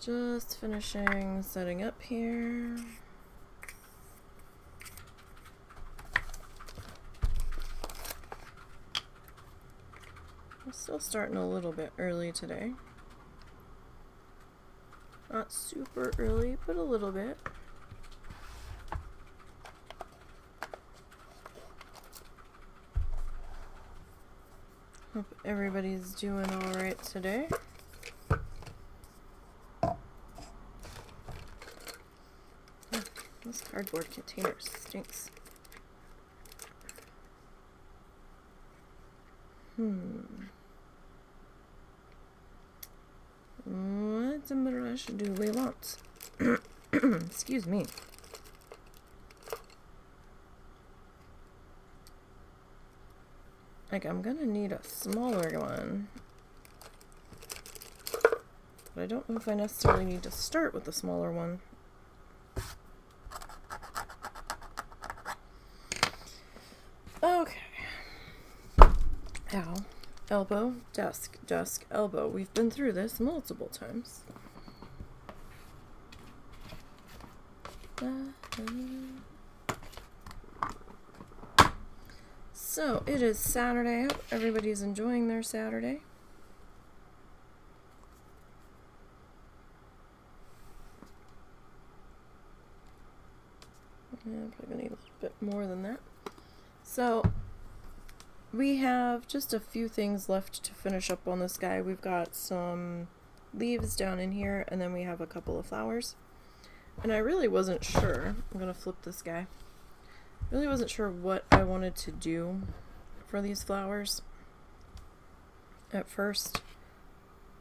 Just finishing setting up here. I'm still starting a little bit early today. Not super early, but a little bit. Hope everybody's doing alright today. This cardboard container stinks. What brush do we want? Excuse me. Like, I'm gonna need a smaller one. But I don't know if I necessarily need to start with the smaller one. Okay. Ow. Elbow, desk, desk, elbow. We've been through this multiple times. So, it is Saturday. I hope everybody's enjoying their Saturday. I'm probably going to need a little bit more than that. So, we have just a few things left to finish up on this guy. We've got some leaves down in here, and then we have a couple of flowers. And I really wasn't sure. I'm going to flip this guy. Really wasn't sure what I wanted to do for these flowers at first.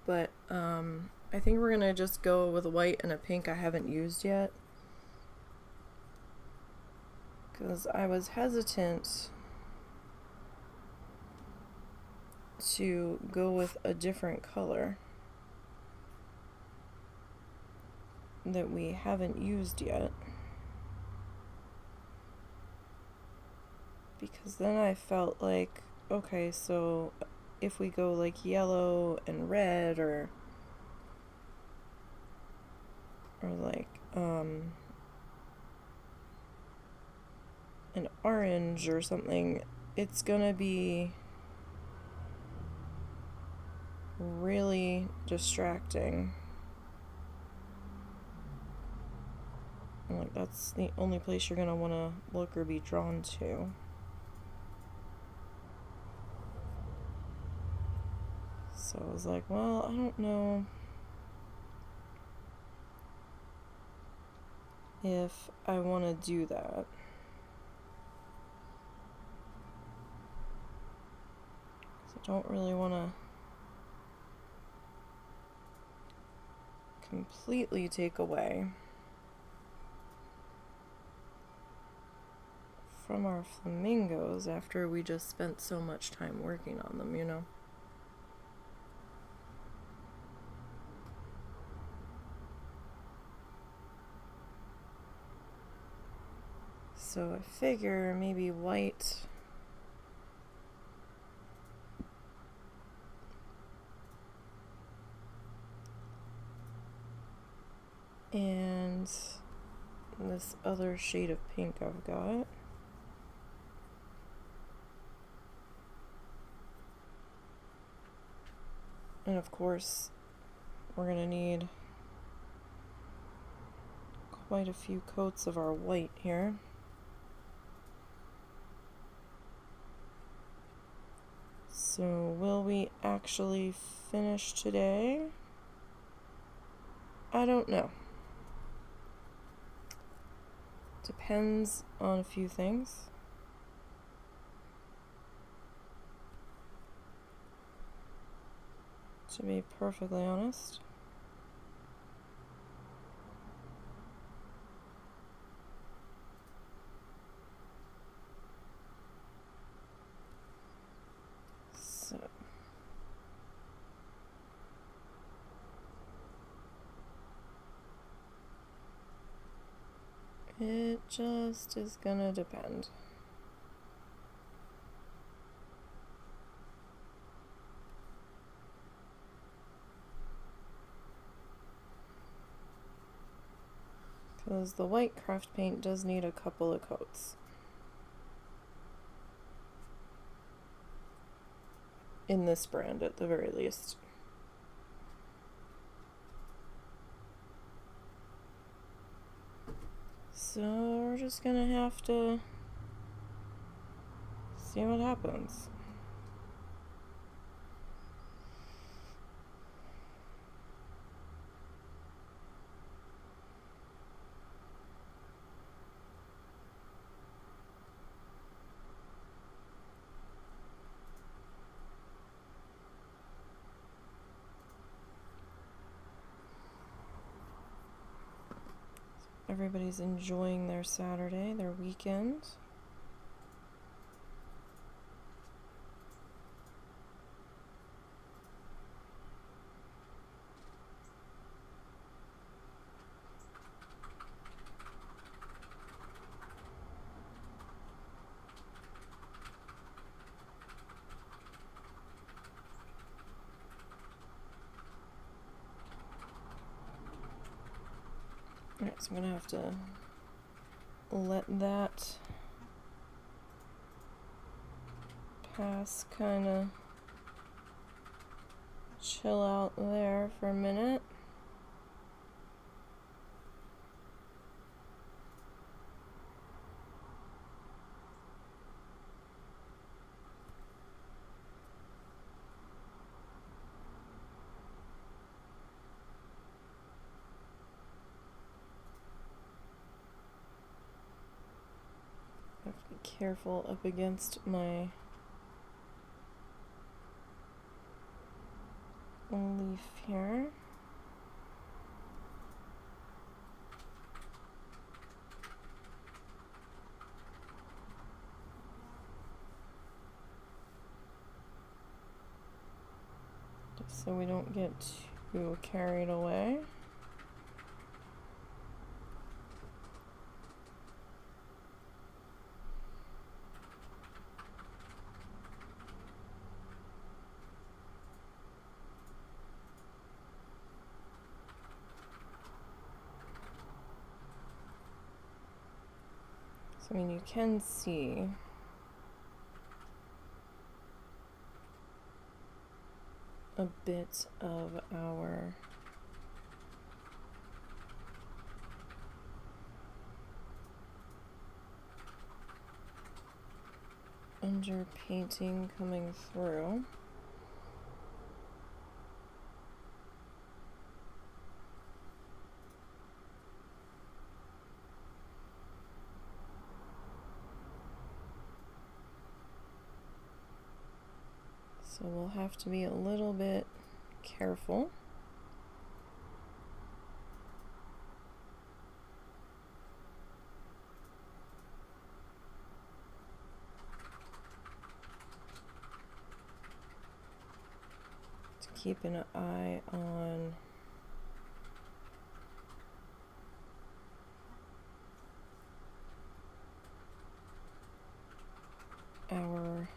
But I think we're going to just go with a white and a pink I haven't used yet. Because I was hesitant to go with a different color that we haven't used yet, because then I felt like, okay, so if we go like yellow and red or like an orange or something, it's gonna be really distracting. And like, that's the only place you're gonna want to look or be drawn to. So I was like, well, I don't know if I want to do that. So I don't really want to completely take away from our flamingos after we just spent so much time working on them, you know? So I figure maybe white and this other shade of pink I've got. And of course, we're going to need quite a few coats of our white here. So will we actually finish today? I don't know. Depends on a few things. To be perfectly honest. So it just is gonna depend. because the white craft paint does need a couple of coats. In this brand, at the very least. So we're just gonna have to see what happens. Everybody's enjoying their Saturday, their weekend. Alright, so I'm gonna have to let that pass, kind of chill out there for a minute. I have to be careful up against my leaf here. Just so we don't get too carried away. So, I mean, you can see a bit of our underpainting coming through. So we'll have to be a little bit careful. To keep an eye on our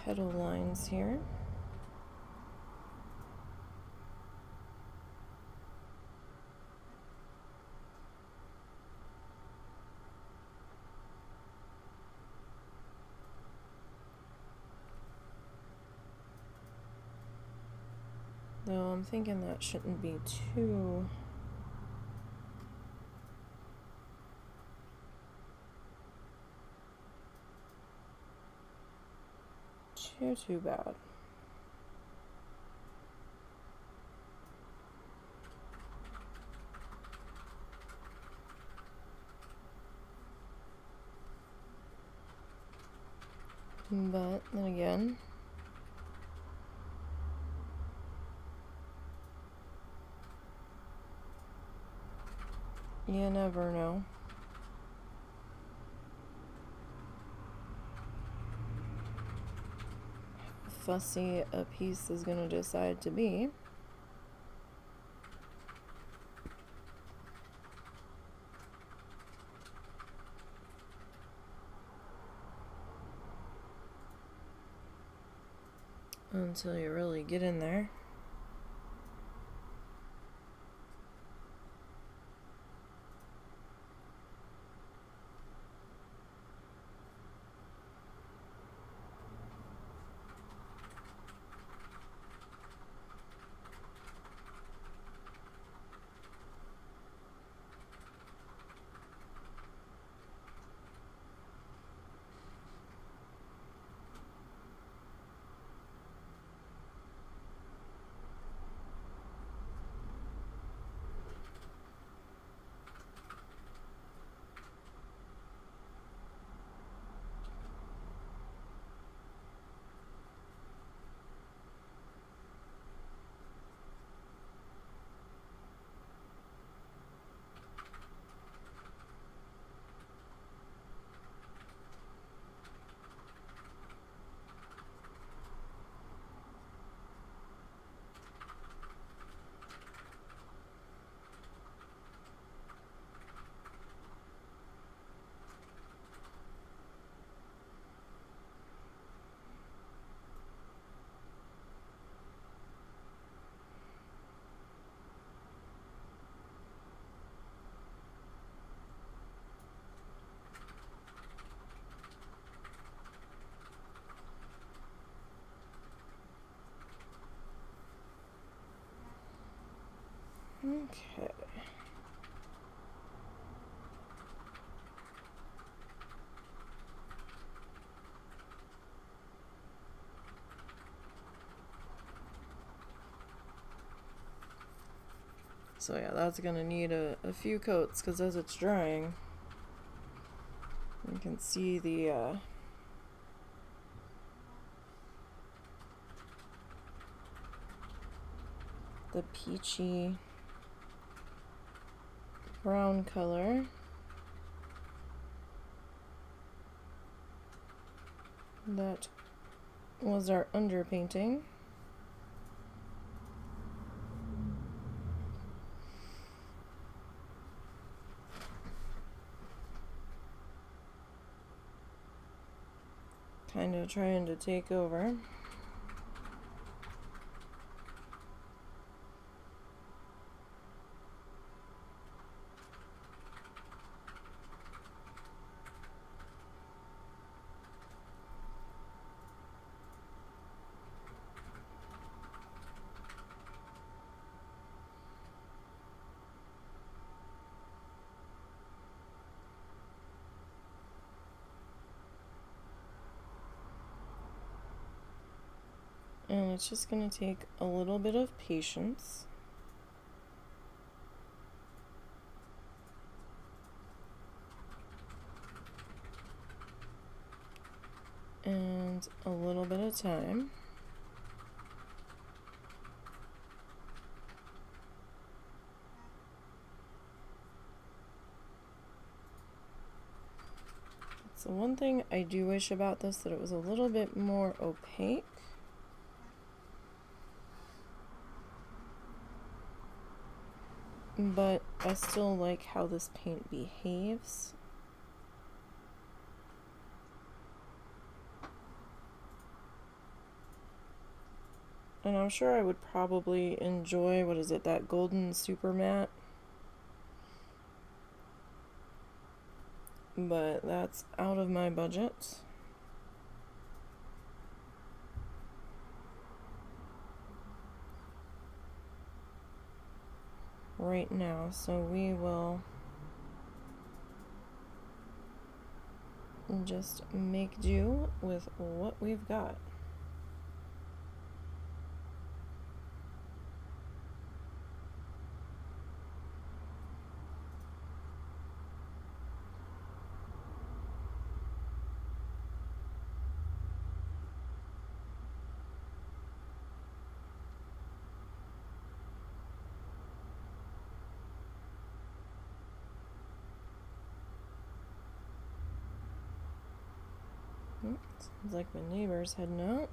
petal lines here. Though I'm thinking that shouldn't be too bad. But then again, you never know. How fussy a piece is going to decide to be. Until you really get in there. Okay. So yeah, that's gonna need a few coats, because as it's drying, you can see the peachy brown color that was our underpainting. Kind of trying to take over. And it's just going to take a little bit of patience. And a little bit of time. So one thing I do wish about this, that it was a little bit more opaque. But I still like how this paint behaves. And I'm sure I would probably enjoy, what is it, that golden super matte. But that's out of my budget. Right now, so we will just make do with what we've got. Sounds like my neighbor's heading out.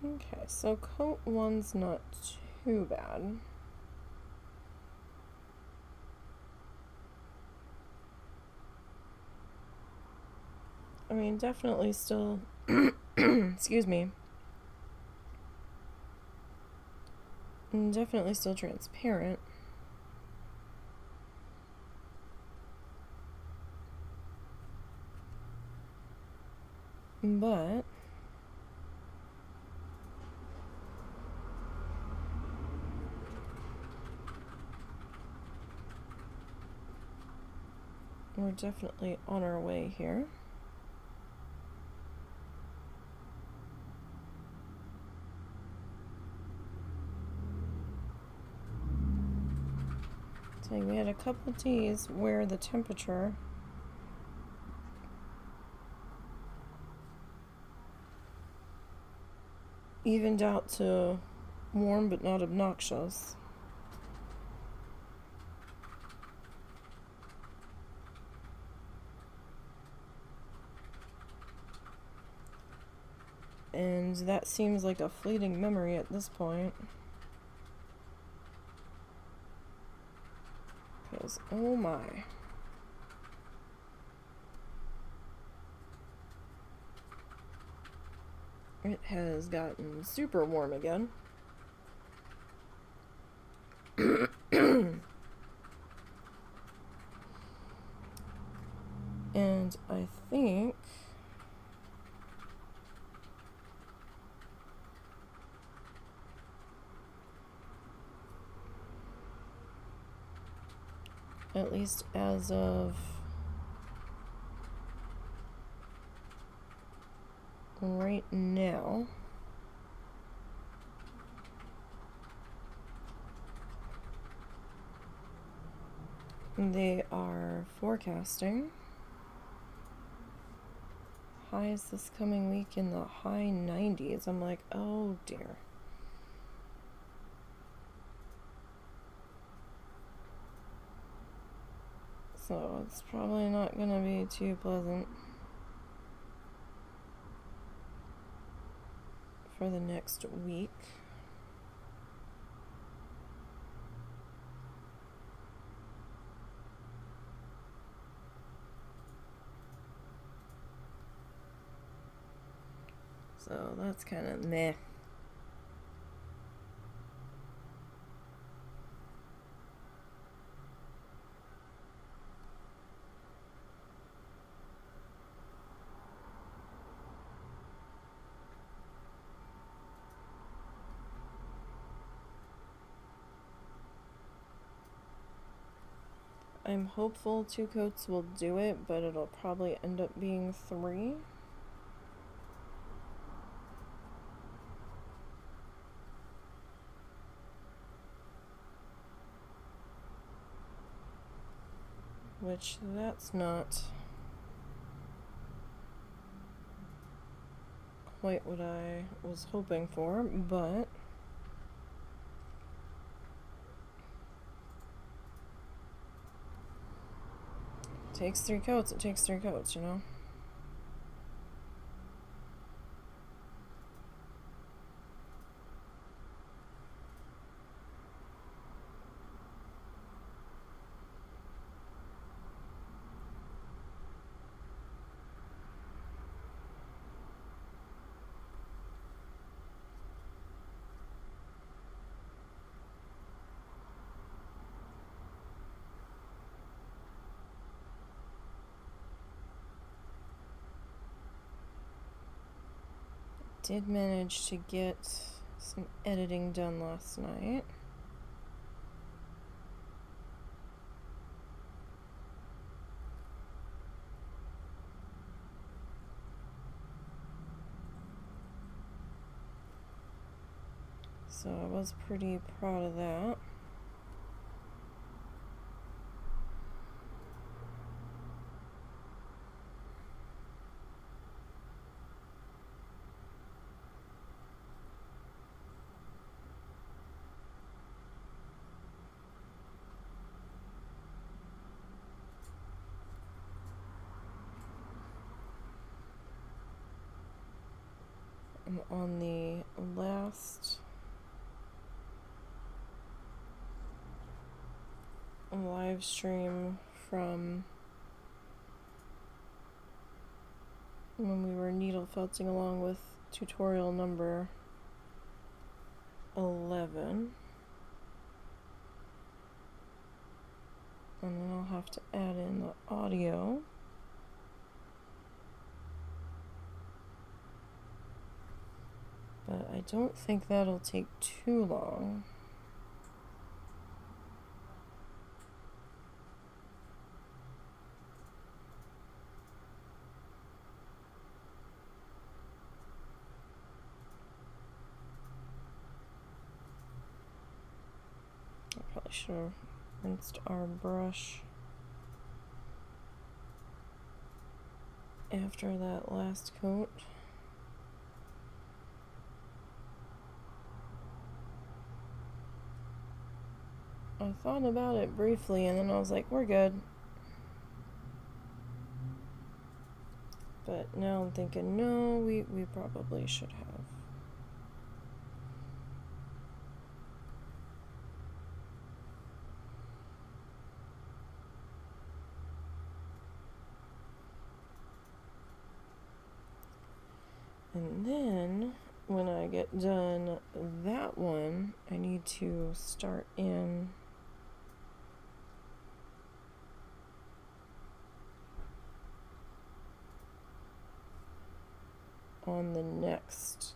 Okay, so coat one's not too bad. I mean, definitely still, excuse me, definitely still transparent. But we're definitely on our way here. So we had a couple days where the temperature evened out to warm but not obnoxious. And that seems like a fleeting memory at this point. Because, oh my. It has gotten super warm again. And I think at least as of right now, they are forecasting highs this coming week in the high 90s. I'm like, oh dear. So it's probably not gonna be too pleasant for the next week. So that's kind of meh. I'm hopeful 2 coats will do it, but it'll probably end up being 3. Which, that's not quite what I was hoping for, but it takes 3 coats, it takes 3 coats, you know? Did manage to get some editing done last night. So I was pretty proud of that. I'm on the last live stream from when we were needle felting along with tutorial number 11. And then I'll have to add in the audio. But I don't think that'll take too long. I probably should have rinsed our brush after that last coat. I thought about it briefly and then I was like, we're good. But now I'm thinking, no, we probably should have. And And then when I get done that one, I need to start in on the next.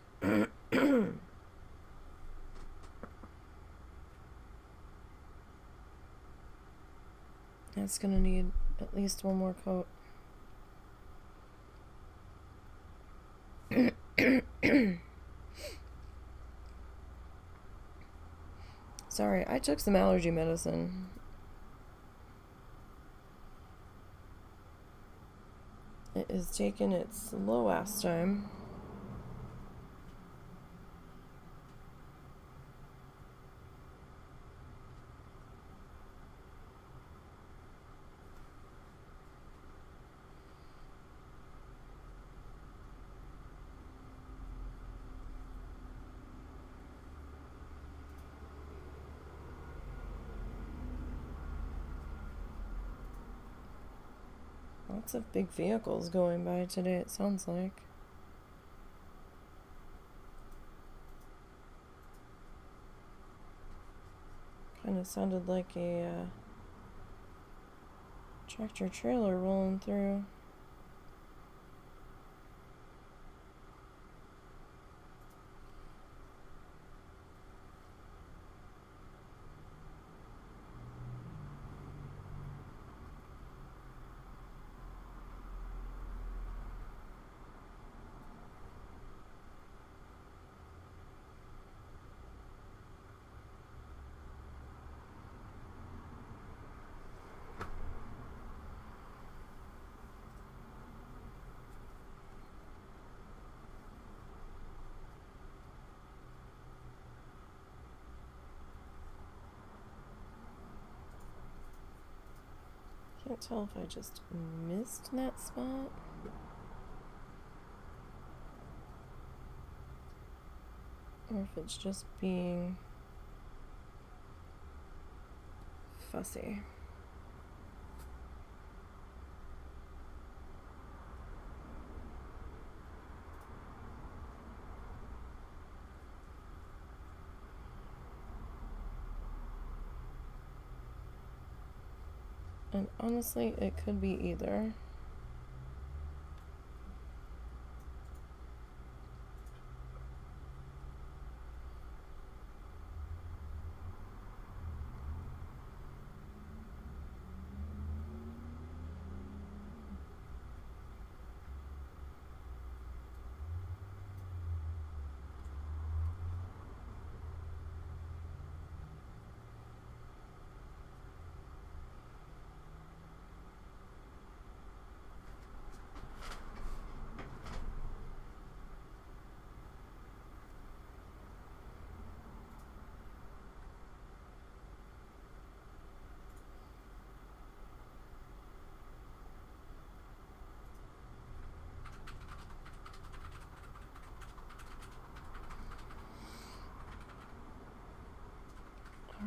That's gonna need at least one more coat. Sorry, I took some allergy medicine. It is taking its slow ass time. Lots of big vehicles going by today, it sounds like. Kind of sounded like a tractor trailer rolling through. Can't tell if I just missed that spot. Or if it's just being fussy. And honestly, it could be either.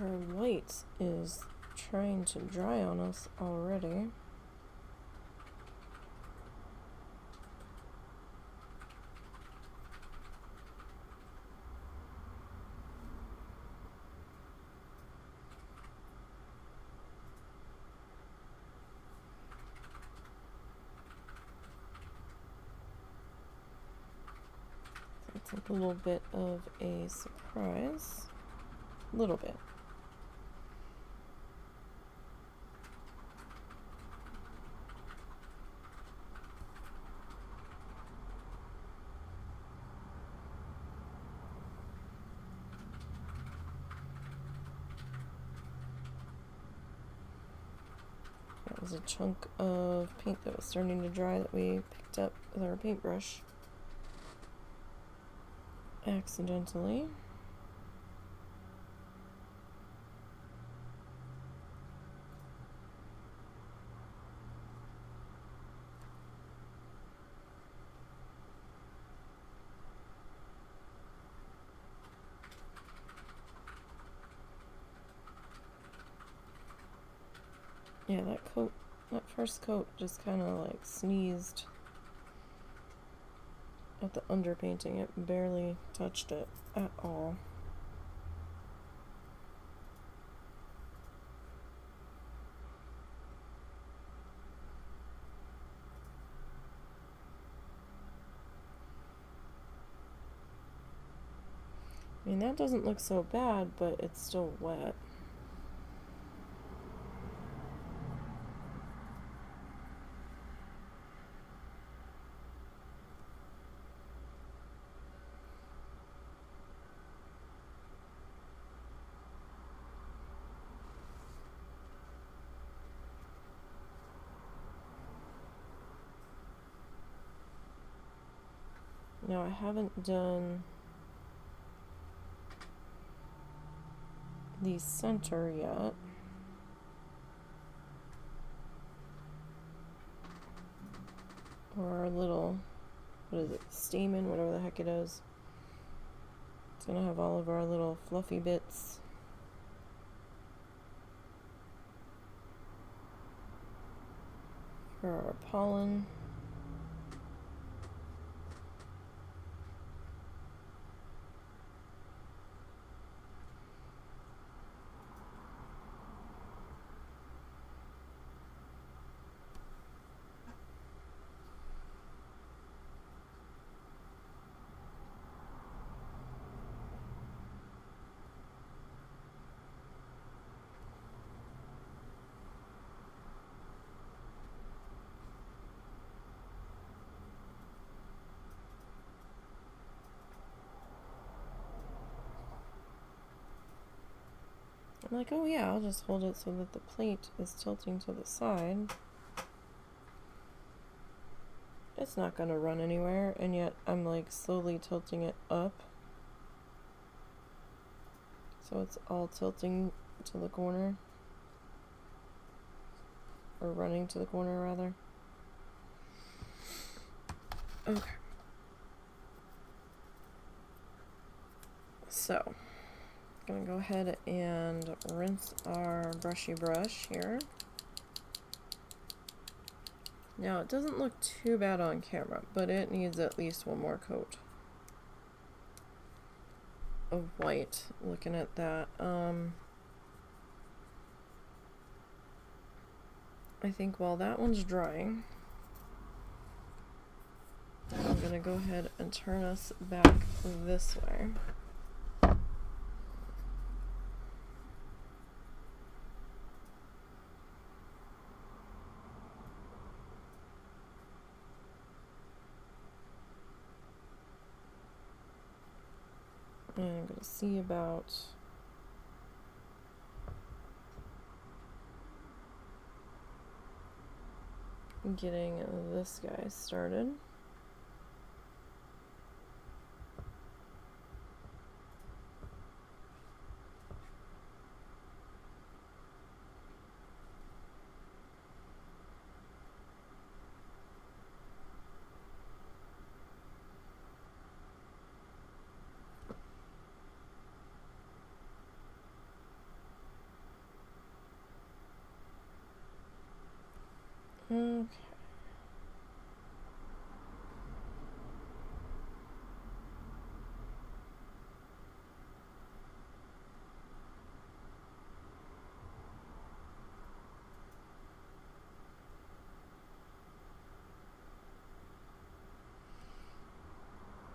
Our white is trying to dry on us already. It's a little bit of a surprise. A little bit. That was a chunk of paint that was starting to dry that we picked up with our paintbrush accidentally. Yeah, that first coat just kind of like sneezed at the underpainting. It barely touched it at all. I mean, that doesn't look so bad, but it's still wet. Now, I haven't done the center yet. Or our little, what is it, stamen, whatever the heck it is. It's gonna have all of our little fluffy bits. For our pollen. I'm like, oh yeah, I'll just hold it so that the plate is tilting to the side. It's not gonna run anywhere, and yet I'm like slowly tilting it up. So it's all tilting to the corner. Or running to the corner, rather. Okay. So, I'm gonna go ahead and rinse our brushy brush here. Now, it doesn't look too bad on camera, but it needs at least one more coat of white, looking at that. I think while that one's drying, I'm gonna go ahead and turn us back this way. And I'm gonna see about getting this guy started. Okay.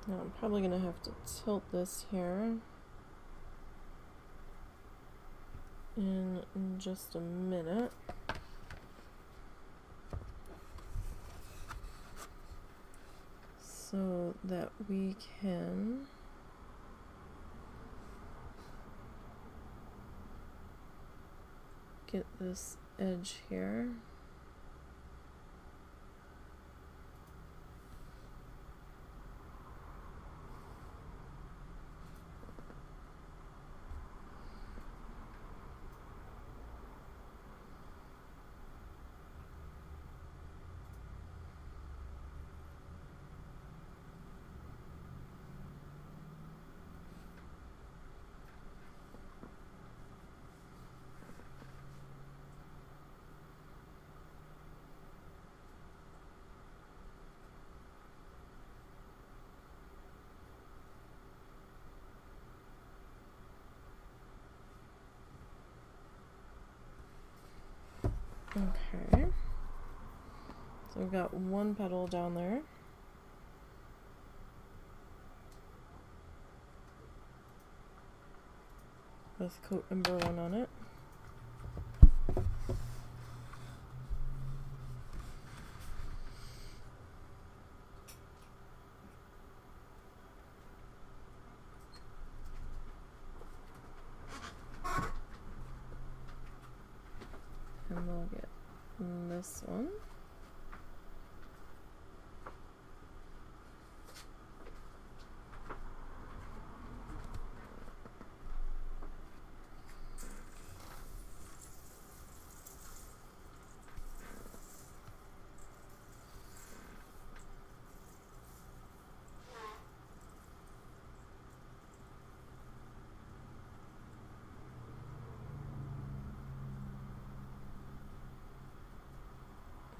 Now I'm probably going to have to tilt this here in just a minute. So that we can get this edge here. Okay. So we've got one petal down there. With coat number 1 on it. And we'll get this one.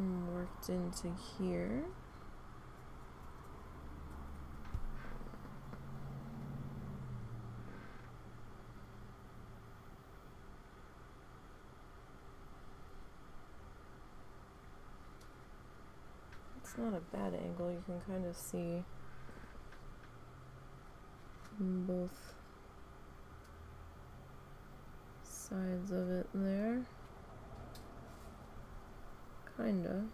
And worked into here. It's not a bad angle, you can kind of see both sides of it there. Kinda.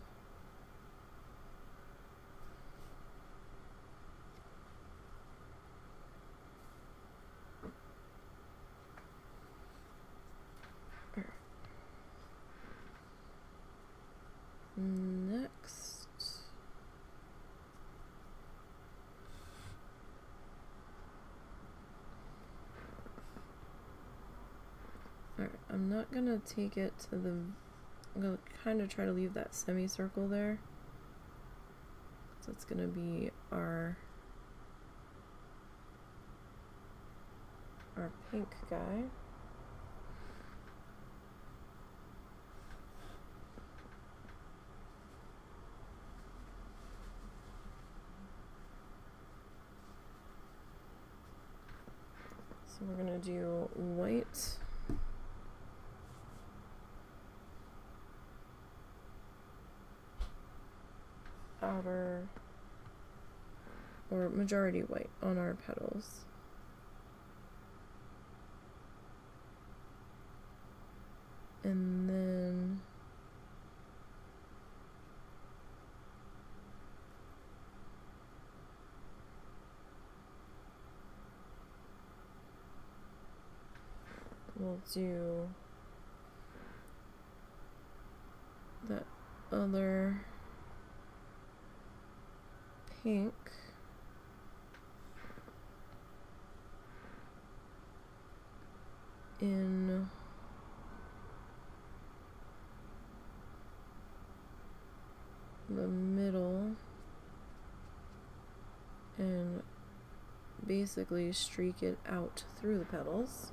Next. Alright, I'm not gonna take it to the... I'm gonna kind of try to leave that semicircle there. So it's gonna be our pink guy. So we're gonna do white. Outer or majority white on our petals. And then we'll do that other pink in the middle and basically streak it out through the petals.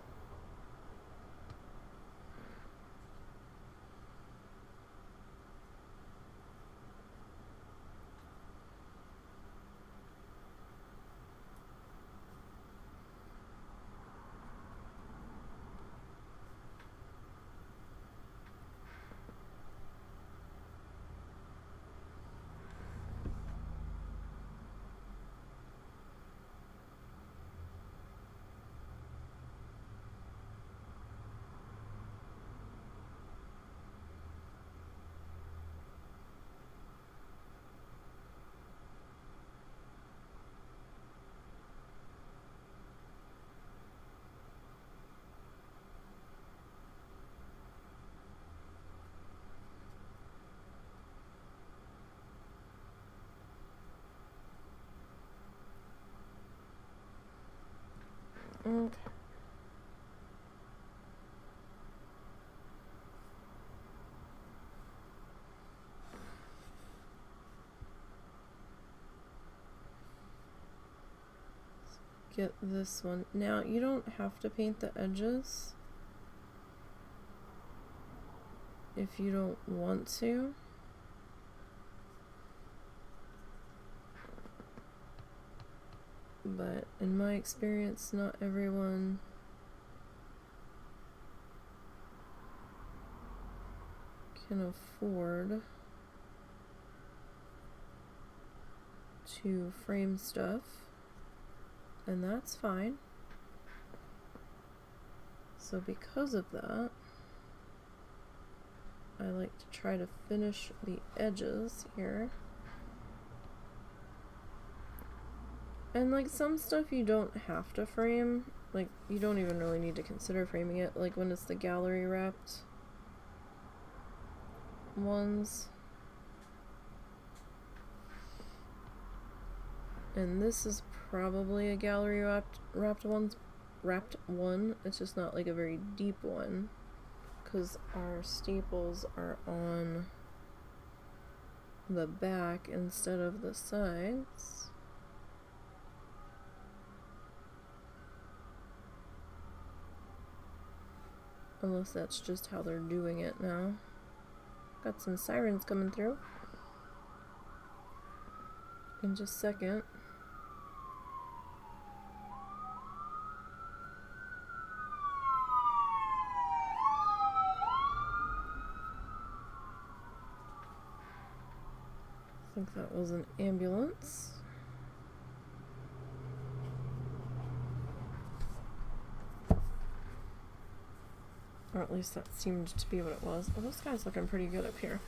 Okay. Get this one. Now, you don't have to paint the edges if you don't want to. But in my experience, not everyone can afford to frame stuff, and that's fine. So because of that, I like to try to finish the edges here. And like some stuff you don't have to frame, like you don't even really need to consider framing it, like when it's the gallery wrapped ones. And this is probably a gallery wrapped one. It's just not like a very deep one, because our staples are on the back instead of the sides. Unless that's just how they're doing it now. Got some sirens coming through in just a second. I think that was an ambulance. Or at least that seemed to be what it was. Oh, this guy's looking pretty good up here.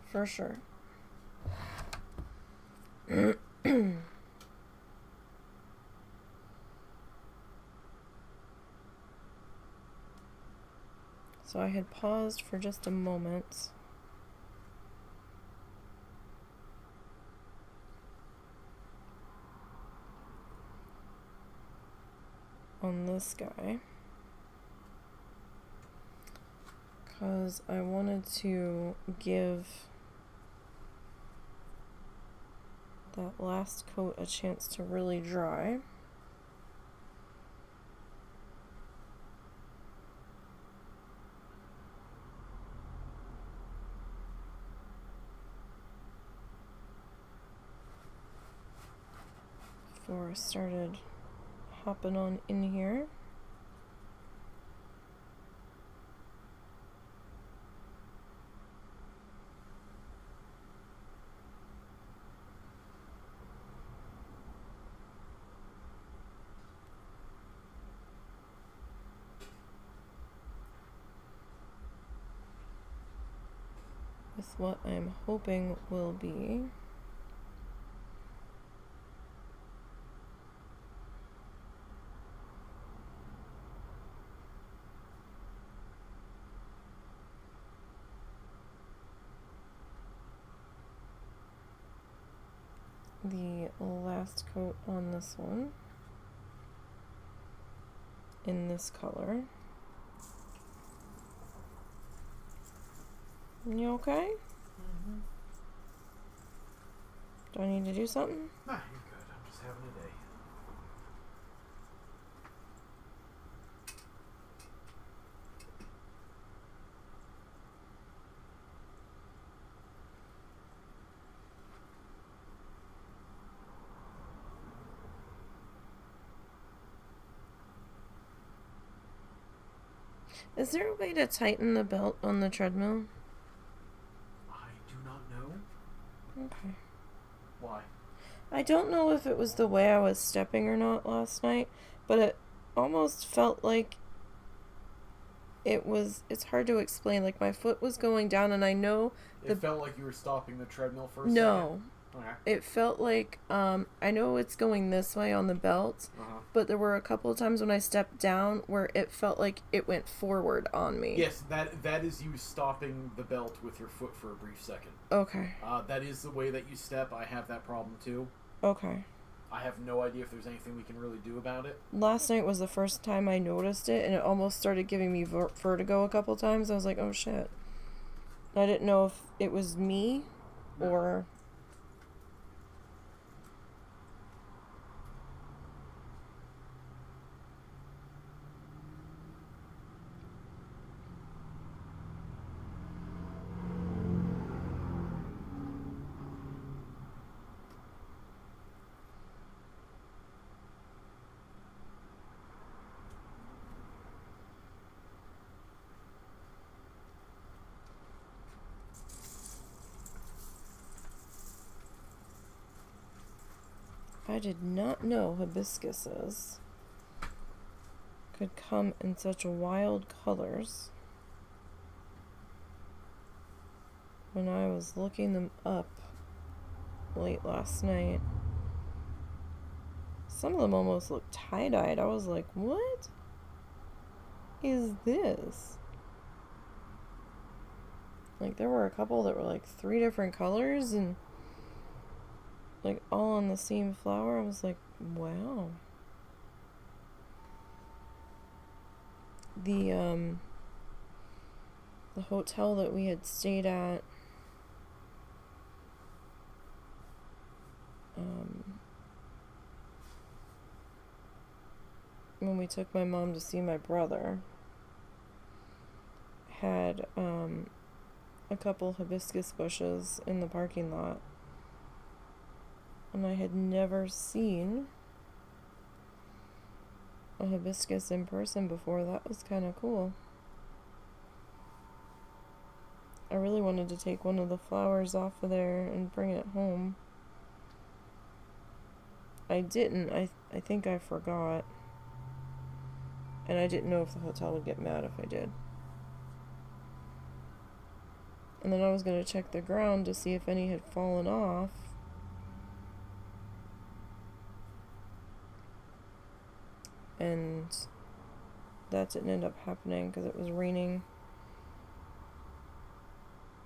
For sure. So I had paused for just a moment. On this guy, because I wanted to give that last coat a chance to really dry. Before I started hopping on in here. With what I'm hoping will be the last coat on this one in this color. You okay? Mm-hmm. Do I need to do something? Nah, you're good. I'm just having a day. Is there a way to tighten the belt on the treadmill? I do not know. Okay. Why? I don't know if it was the way I was stepping or not last night, but it almost felt like it's hard to explain. Like my foot was going down, and I know It felt like you were stopping the treadmill for a no. second? Okay. It felt like, I know it's going this way on the belt, but there were a couple of times when I stepped down where it felt like it went forward on me. Yes, that is you stopping the belt with your foot for a brief second. Okay. That is the way that you step. I have that problem too. Okay. I have no idea if there's anything we can really do about it. Last night was the first time I noticed it, and it almost started giving me vertigo a couple times. I was like, oh shit. I didn't know if it was me or... I did not know hibiscuses could come in such wild colors. When I was looking them up late last night, some of them almost looked tie-dyed. I was like, what is this? Like, there were a couple that were like 3 different colors and like all on the same flower. I was like, wow. The hotel that we had stayed at, when we took my mom to see my brother, had a couple hibiscus bushes in the parking lot, and I had never seen a hibiscus in person before. That was kind of cool. I really wanted to take one of the flowers off of there and bring it home. I didn't. I think I forgot. And I didn't know if the hotel would get mad if I did. And then I was going to check the ground to see if any had fallen off. And that didn't end up happening because it was raining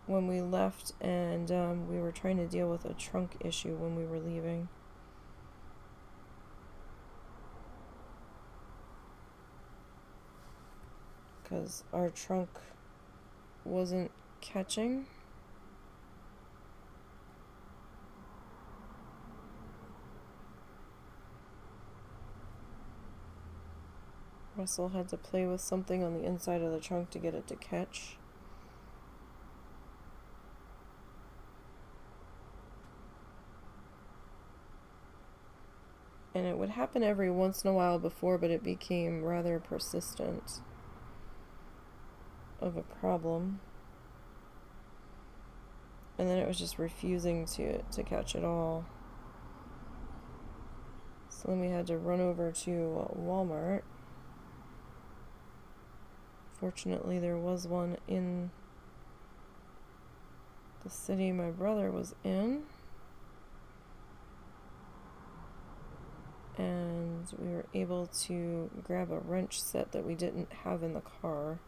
when we left, and we were trying to deal with a trunk issue when we were leaving. Because our trunk wasn't catching. Russell had to play with something on the inside of the trunk to get it to catch. And it would happen every once in a while before, but it became rather persistent of a problem. And then it was just refusing to catch it all. So then we had to run over to Walmart. Fortunately, there was one in the city my brother was in. And we were able to grab a wrench set that we didn't have in the car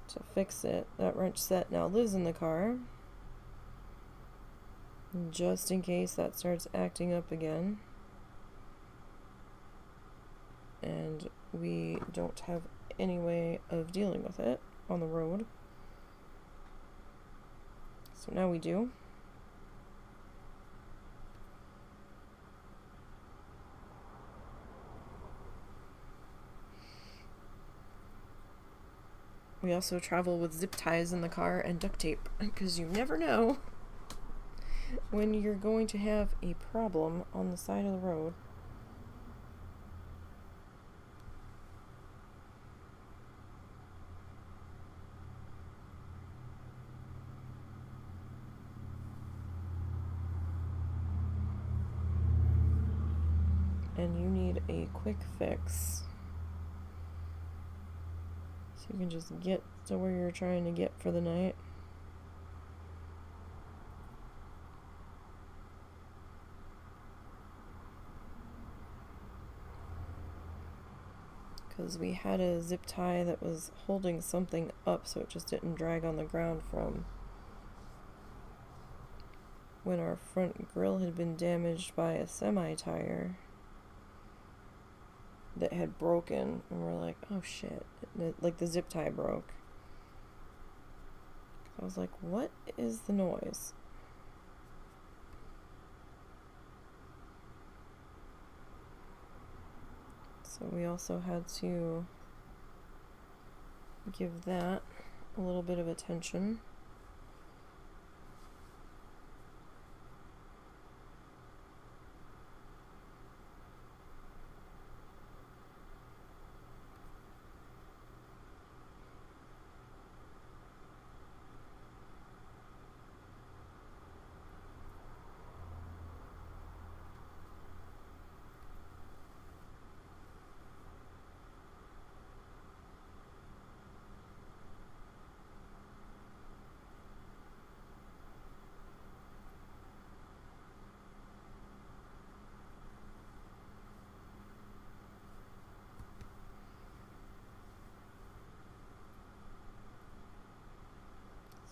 to fix it. That wrench set now lives in the car, just in case that starts acting up again. And we don't have any way of dealing with it on the road. So now we do. We also travel with zip ties in the car and duct tape, because you never know when you're going to have a problem on the side of the road. And you need a quick fix, so you can just get to where you're trying to get for the night. Because we had a zip tie that was holding something up so it just didn't drag on the ground from when our front grille had been damaged by a semi-tire that had broken, and we're like, oh shit, like the zip tie broke. I was like, what is the noise? So we also had to give that a little bit of attention.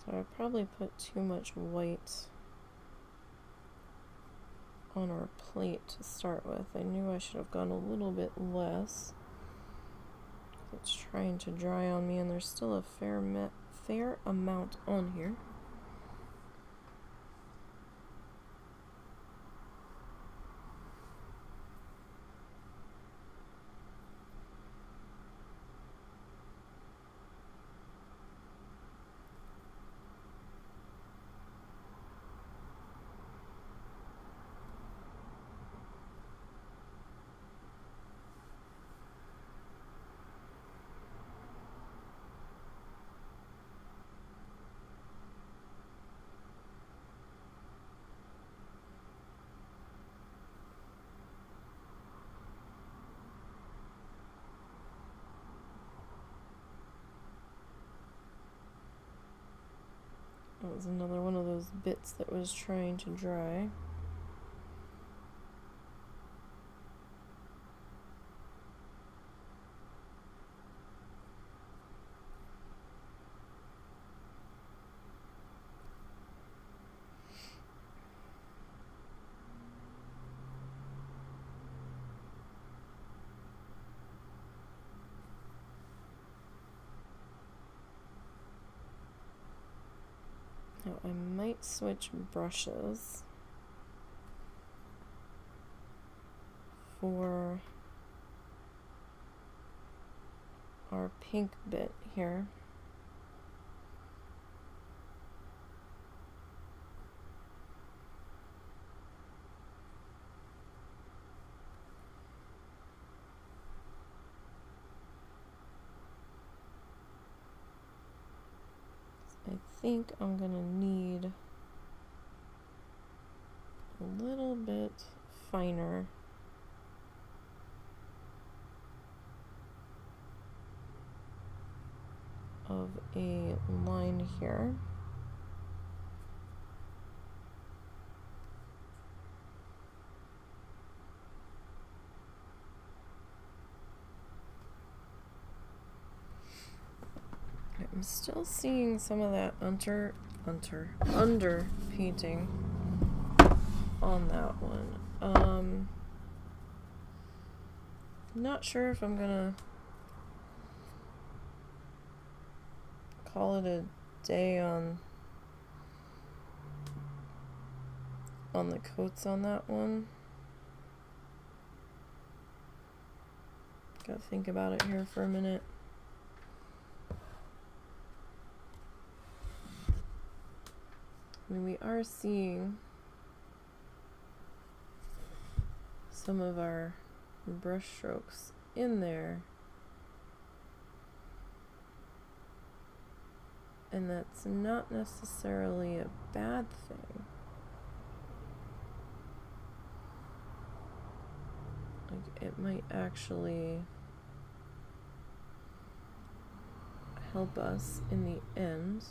So I probably put too much white on our plate to start with. I knew I should have gone a little bit less. It's trying to dry on me, and there's still a fair amount on here. That was another one of those bits that was trying to dry. Now I might switch brushes for our pink bit here. I think I'm gonna need a little bit finer of a line here. I'm still seeing some of that under painting on that one. Not sure if I'm gonna call it a day on the coats on that one. Gotta think about it here for a minute. I mean, we are seeing some of our brush strokes in there, and that's not necessarily a bad thing. Like, it might actually help us in the end.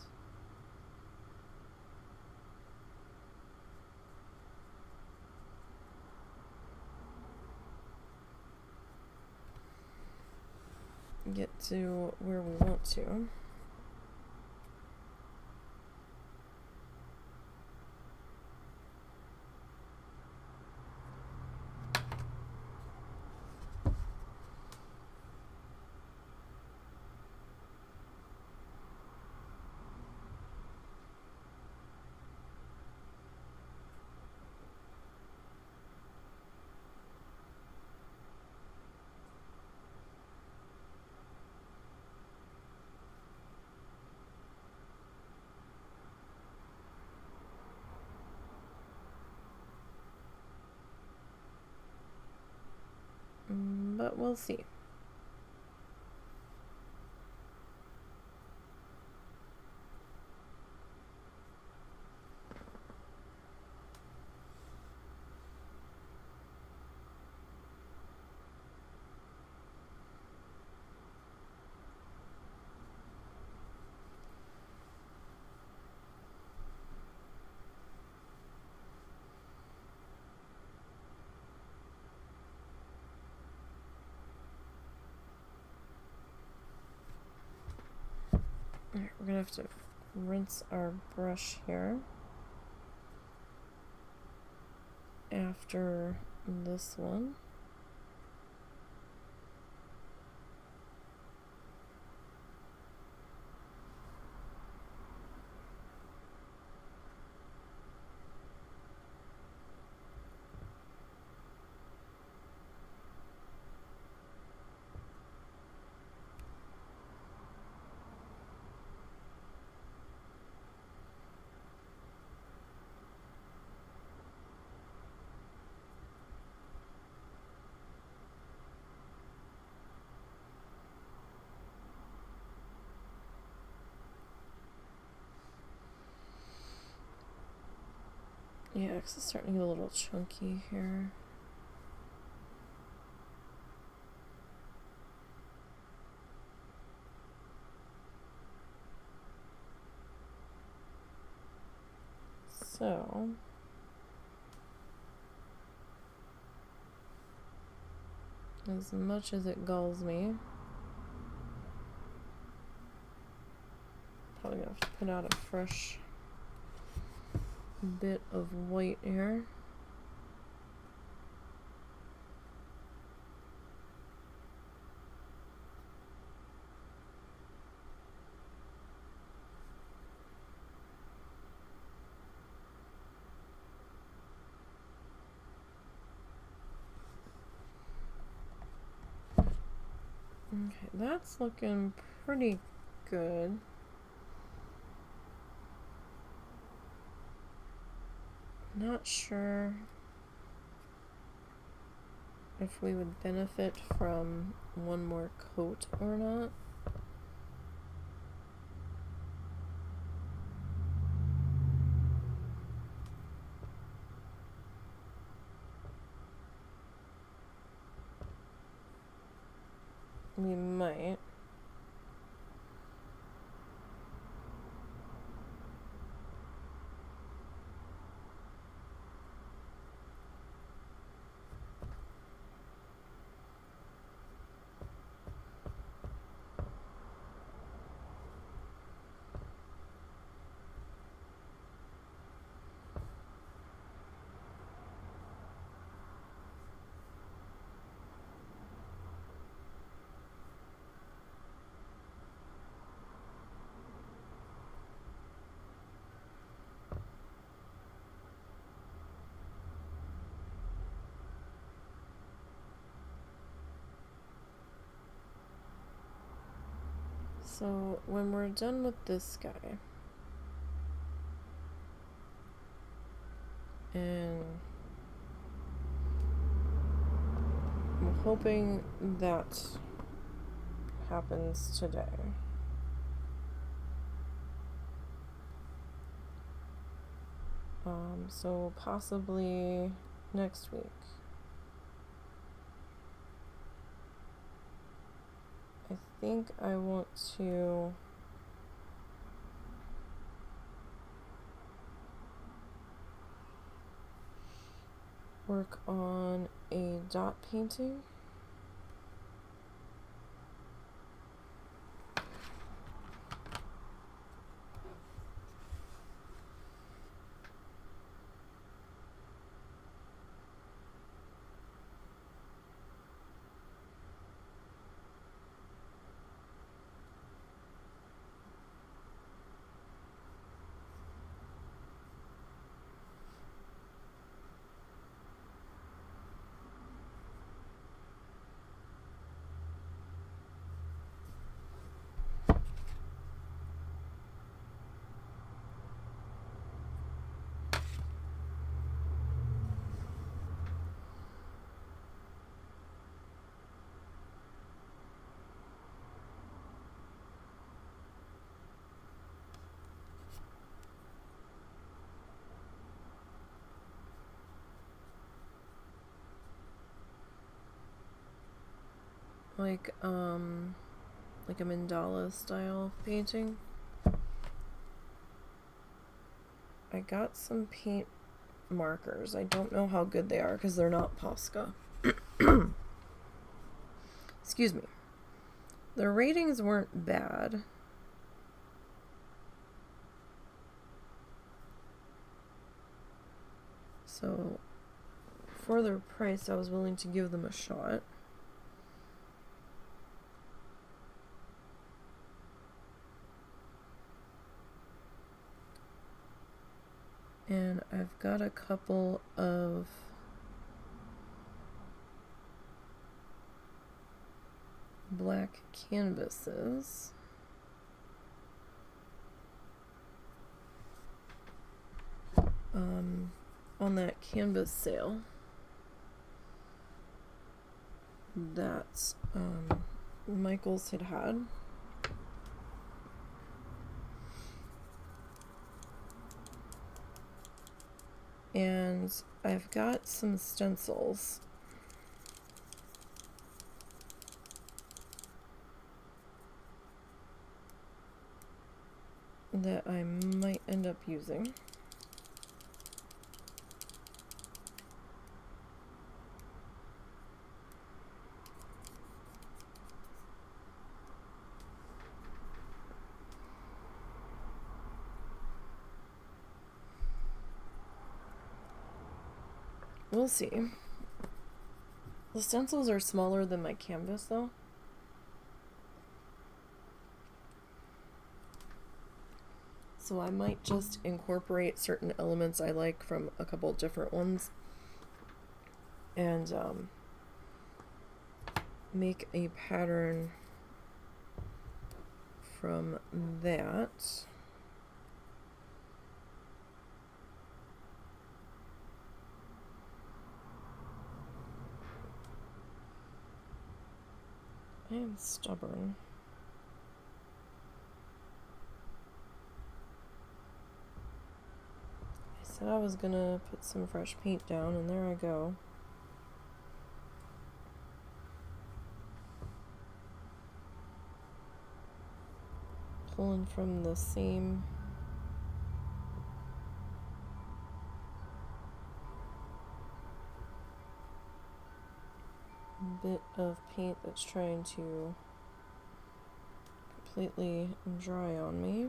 Get to where we want to. But we'll see. Alright, we're gonna have to rinse our brush here after this one. Yeah, 'cause it's starting to get a little chunky here. So, as much as it galls me, probably gonna have to put out a fresh bit of white here. Okay, that's looking pretty good. Not sure if we would benefit from one more coat or not. We might. So when we're done with this guy, and I'm hoping that happens today. So possibly next week. I think I want to work on a dot painting. Like a mandala style painting. I got some paint markers. I don't know how good they are because they're not Posca. Excuse me. The ratings weren't bad. So for their price, I was willing to give them a shot. And I've got a couple of black canvases. On that canvas sale that Michael's had. And I've got some stencils that I might end up using. We'll see. The stencils are smaller than my canvas though. So I might just incorporate certain elements I like from a couple different ones and make a pattern from that. I am stubborn. I said I was gonna put some fresh paint down, and there I go. Pulling from the same bit of paint that's trying to completely dry on me.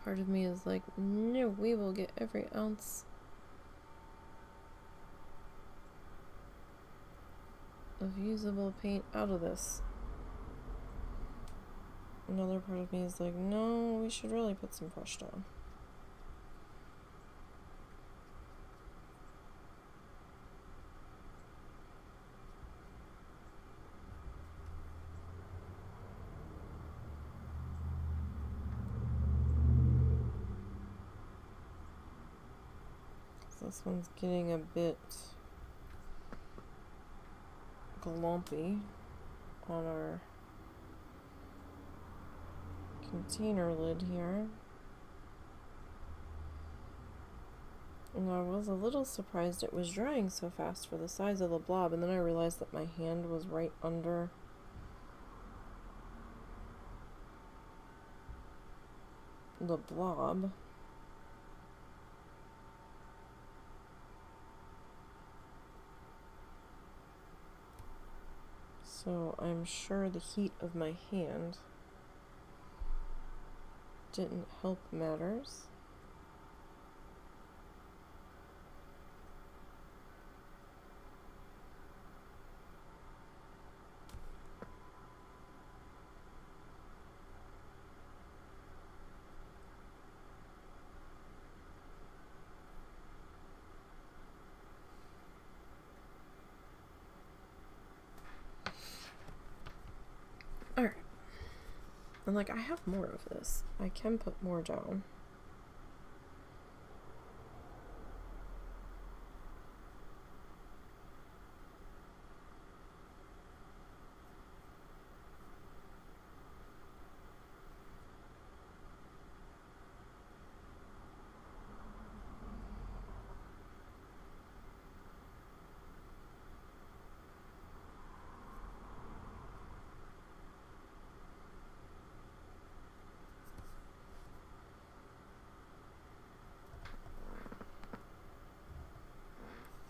Part of me is like, no, we will get every ounce of usable paint out of this. Another part of me is like, no, we should really put some fresh down. This one's getting a bit glumpy on our container lid here. And I was a little surprised it was drying so fast for the size of the blob, and then I realized that my hand was right under the blob. So I'm sure the heat of my hand didn't help matters. Alright. And like, I have more of this. I can put more down.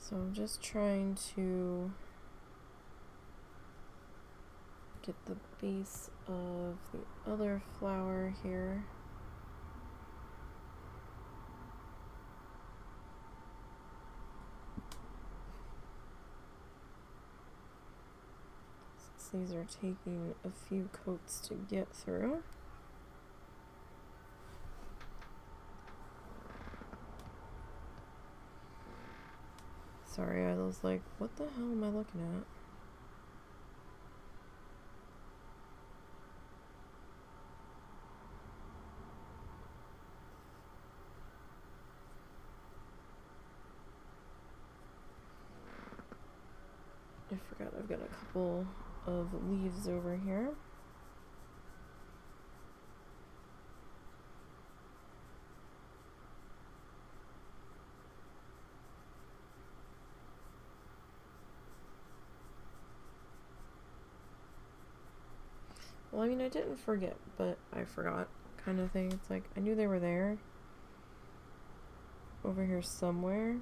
So I'm just trying to get the base of the other flower here. Since these are taking a few coats to get through. Sorry, I was like, what the hell am I looking at? I forgot I've got a couple of leaves over here. Well, I mean, I didn't forget, but I forgot kind of thing. It's like, I knew they were there. Over here somewhere.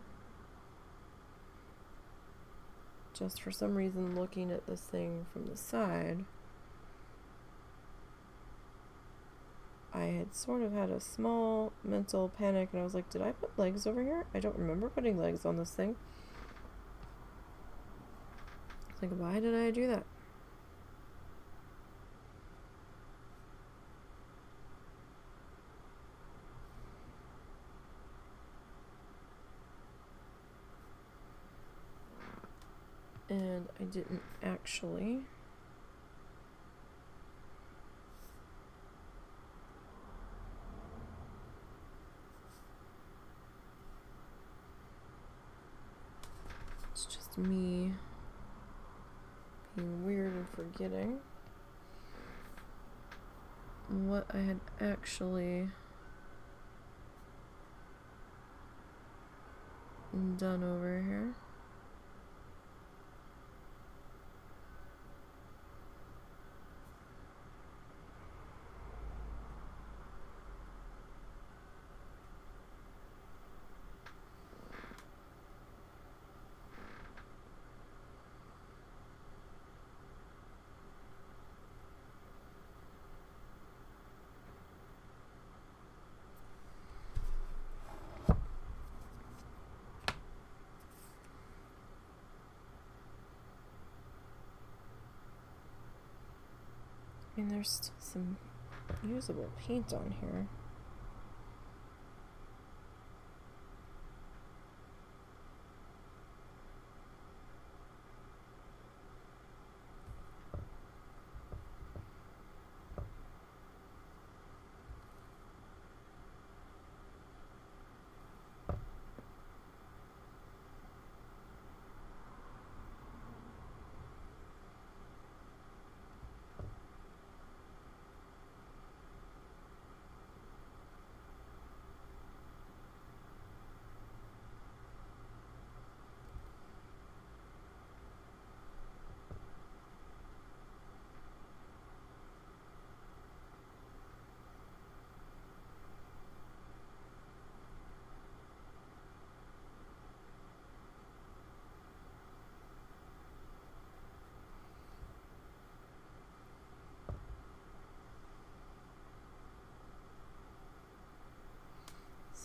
Just for some reason, looking at this thing from the side, I had sort of had a small mental panic, and I was like, did I put legs over here? I don't remember putting legs on this thing. I was like, why did I do that? And I didn't actually. It's just me being weird and forgetting what I had actually done over here. I mean, there's still some usable paint on here.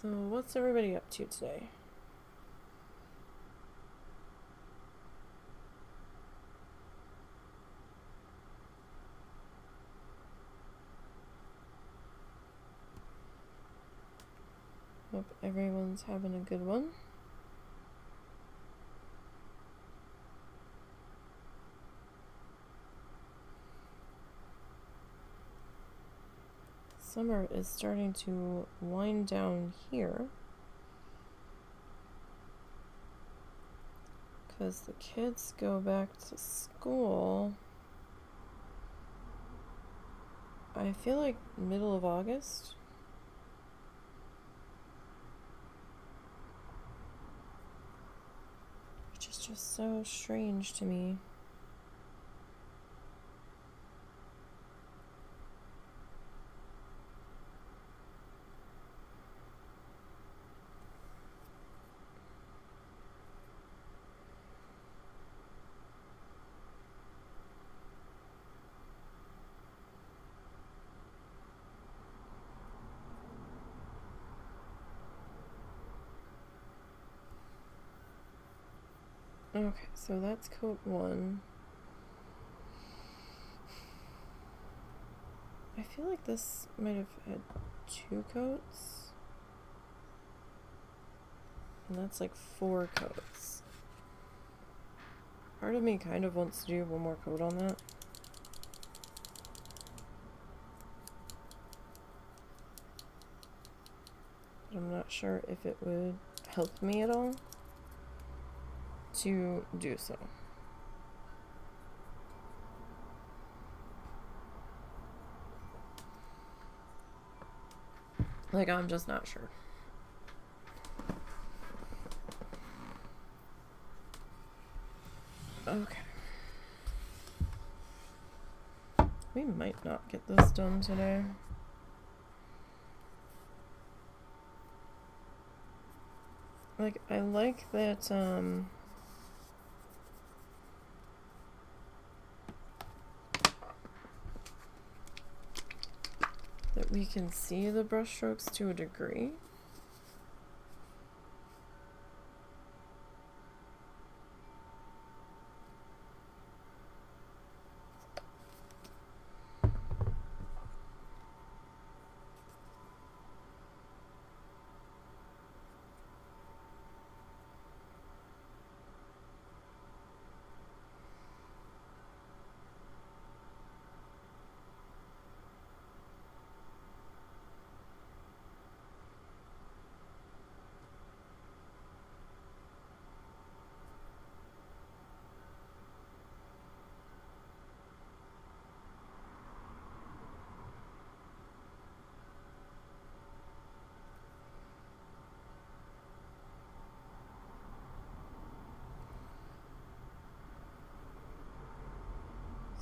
So, what's everybody up to today? Hope everyone's having a good one. Summer is starting to wind down here because the kids go back to school. I feel like middle of August. Which is just so strange to me. Okay, so that's coat 1. I feel like this might have had 2 coats. And that's like 4 coats. Part of me kind of wants to do one more coat on that. But I'm not sure if it would help me at all to do so. Like, I'm just not sure. Okay. We might not get this done today. Like, I like that, that we can see the brush strokes to a degree.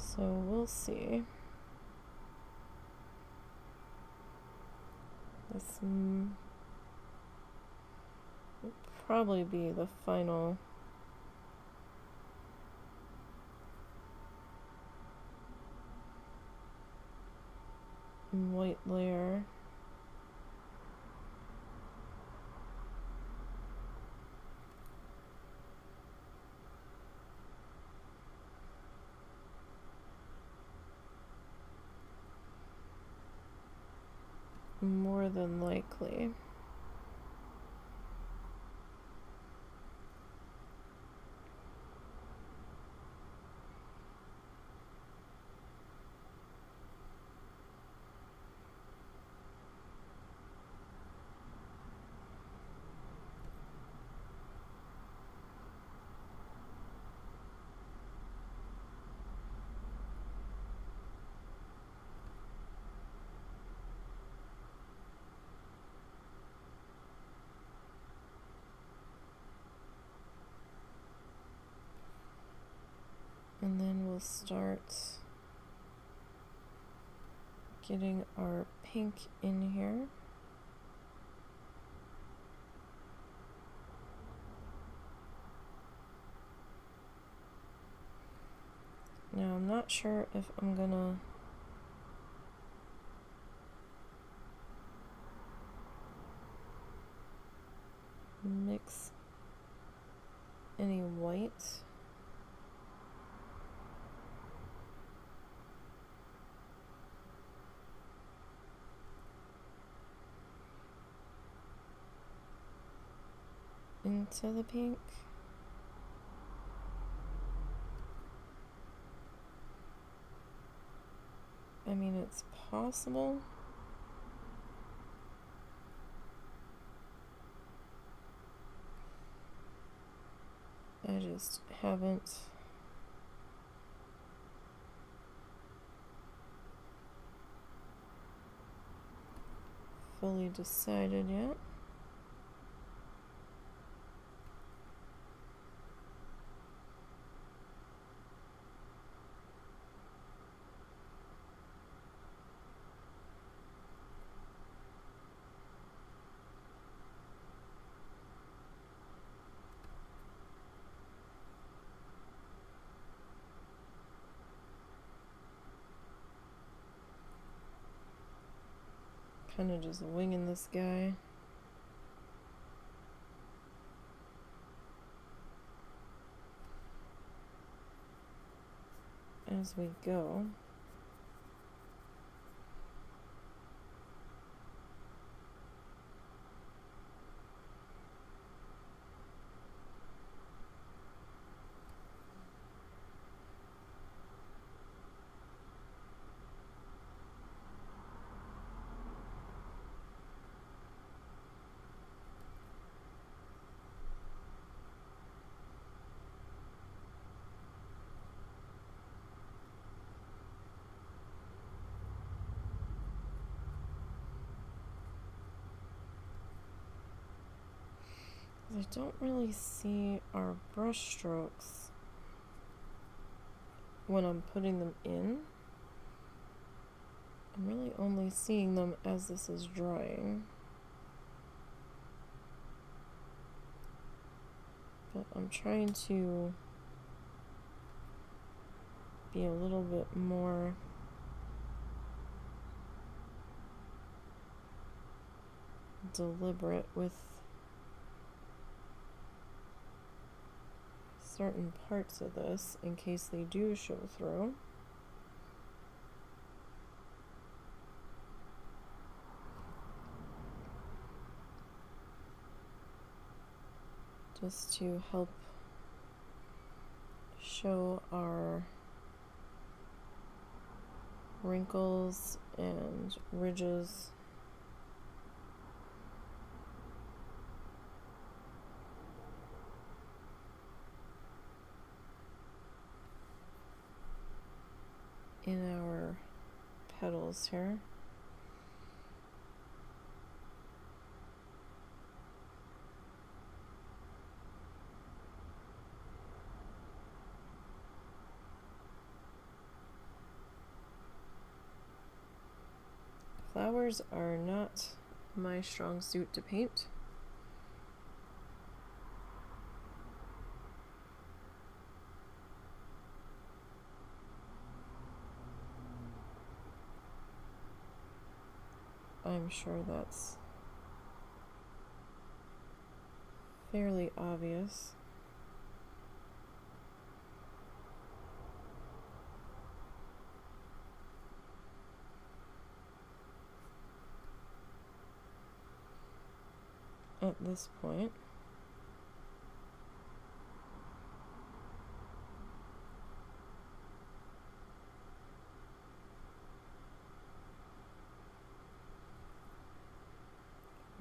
So we'll see. This will probably be the final white layer. More than likely. And then we'll start getting our pink in here. Now I'm not sure if I'm gonna mix any white. Into the pink. I mean, it's possible. I just haven't fully decided yet. Kind of just winging this guy. as we go. I don't really see our brush strokes when I'm putting them in. I'm really only seeing them as this is drying. But I'm trying to be a little bit more deliberate with certain parts of this in case they do show through. Just to help show our wrinkles and ridges. In our petals here. Flowers are not my strong suit to paint. I'm sure that's fairly obvious. At this point.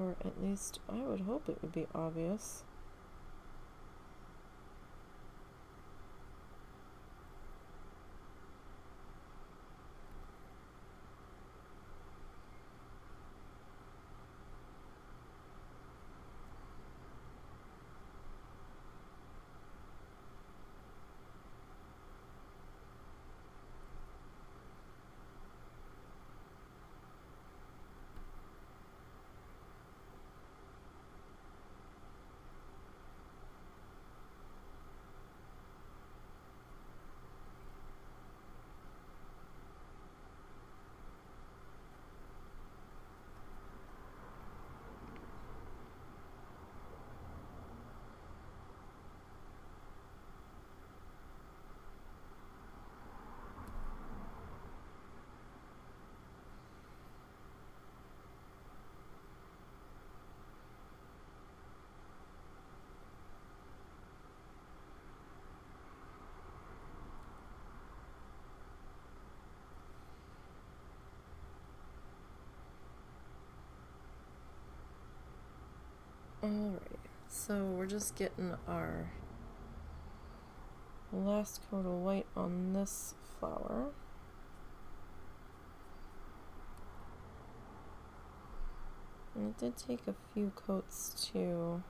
Or at least I would hope it would be obvious. Alright, so we're just getting our last coat of white on this flower. And it did take a few coats to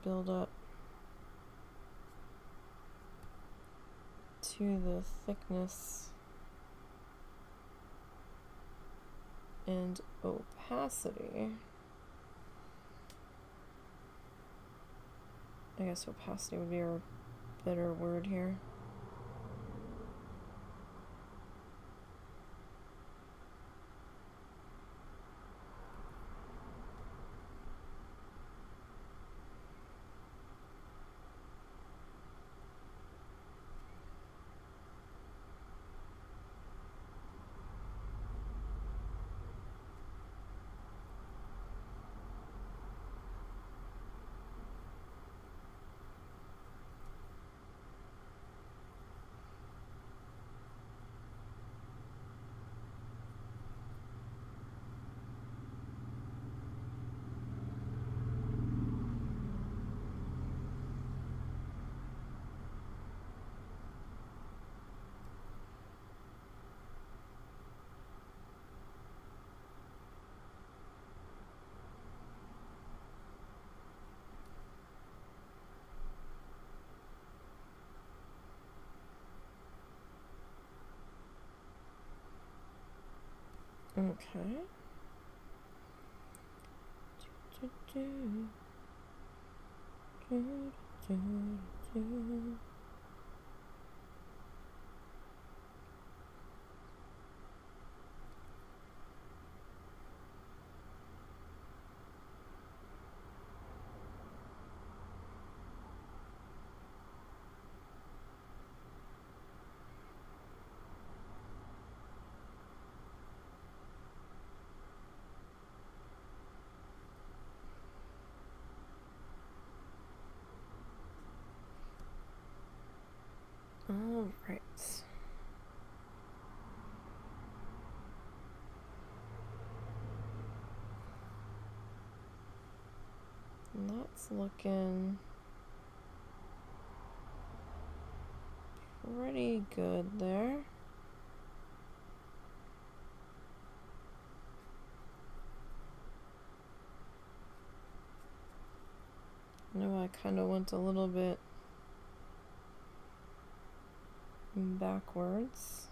build up to the thickness and opacity. I guess opacity would be a better word here. Okay. All right. That's looking pretty good there. I know I kind of went a little bit backwards.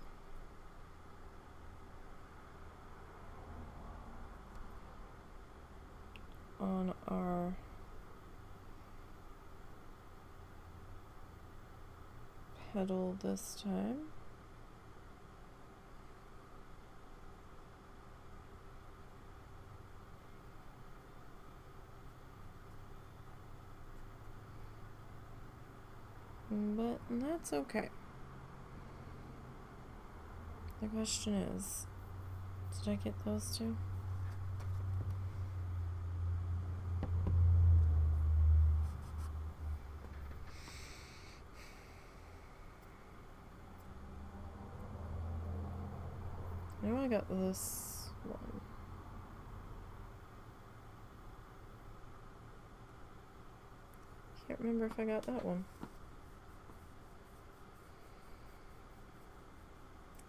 On our pedal this time. But that's okay. The question is, did I get those two? I know I got this one. Can't remember if I got that one.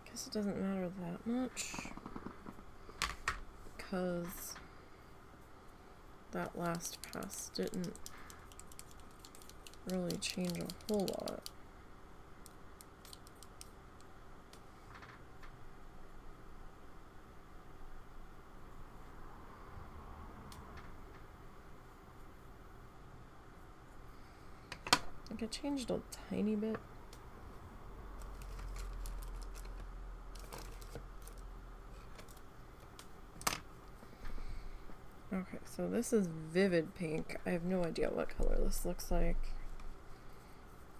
Guess it doesn't matter that much, because that last pass didn't really change a whole lot. Like, I changed a tiny bit. Okay, so this is vivid pink. I have no idea what color this looks like.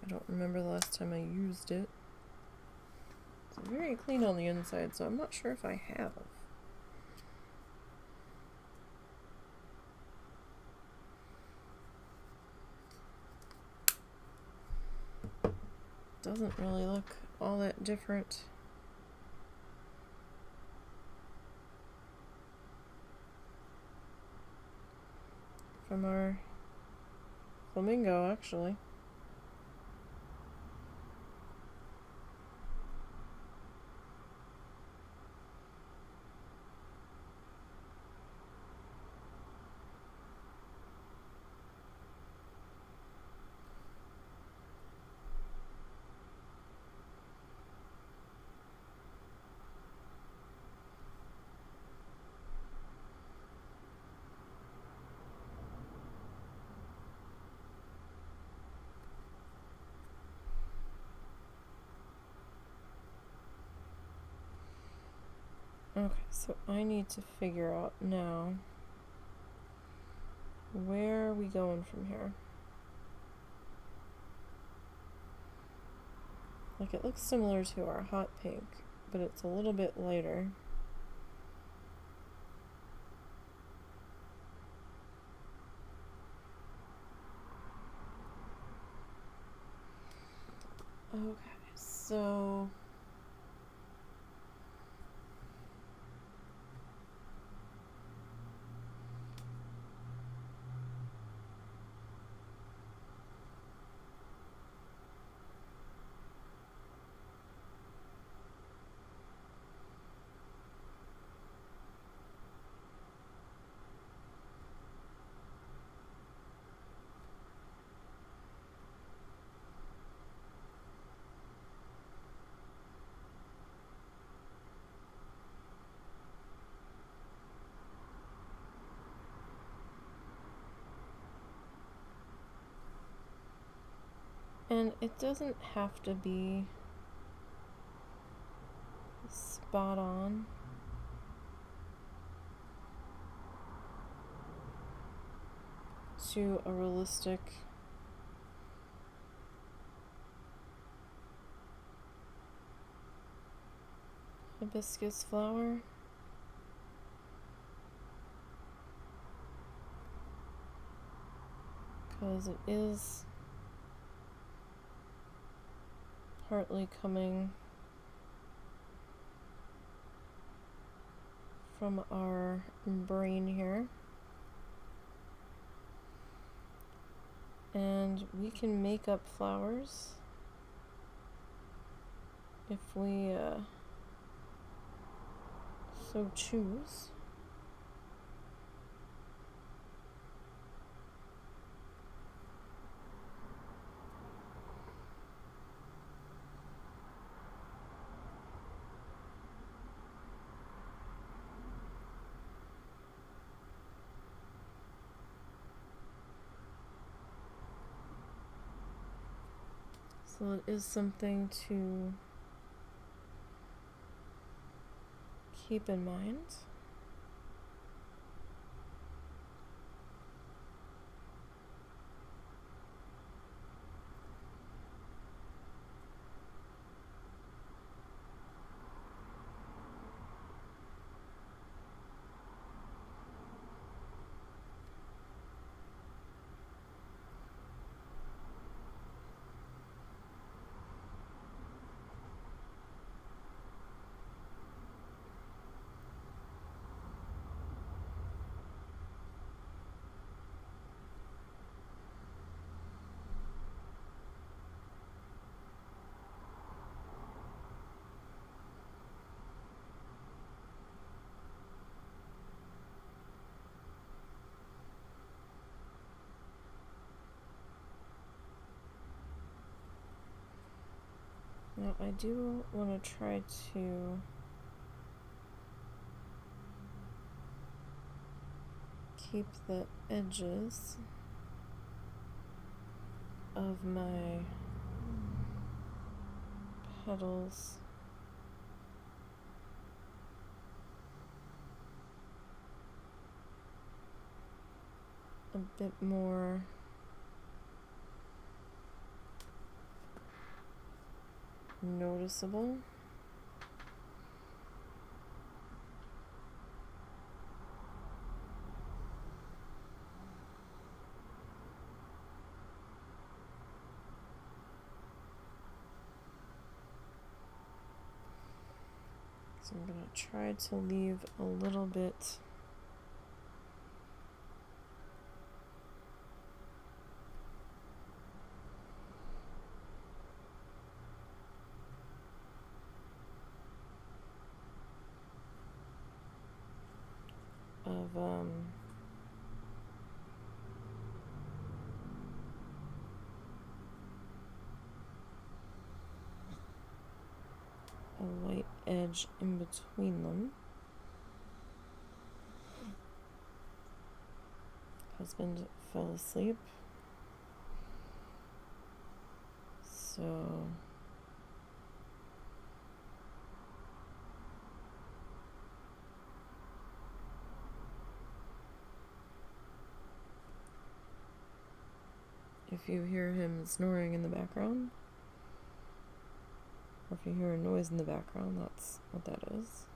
I don't remember the last time I used it. It's very clean on the inside, so I'm not sure if I have. Doesn't really look all that different from our flamingo, actually. Okay, so I need to figure out now, where are we going from here? Like, it looks similar to our hot pink, but it's a little bit lighter. Okay, so And it doesn't have to be spot on. To a realistic hibiscus flower. Because it is partly coming from our brain here. And we can make up flowers if we so choose. So it is something to keep in mind. Now I do want to try to keep the edges of my petals a bit more noticeable. So I'm going to try to leave a little bit of a light edge in between them. Husband fell asleep, so if you hear him snoring in the background, or if you hear a noise in the background, that's what that is.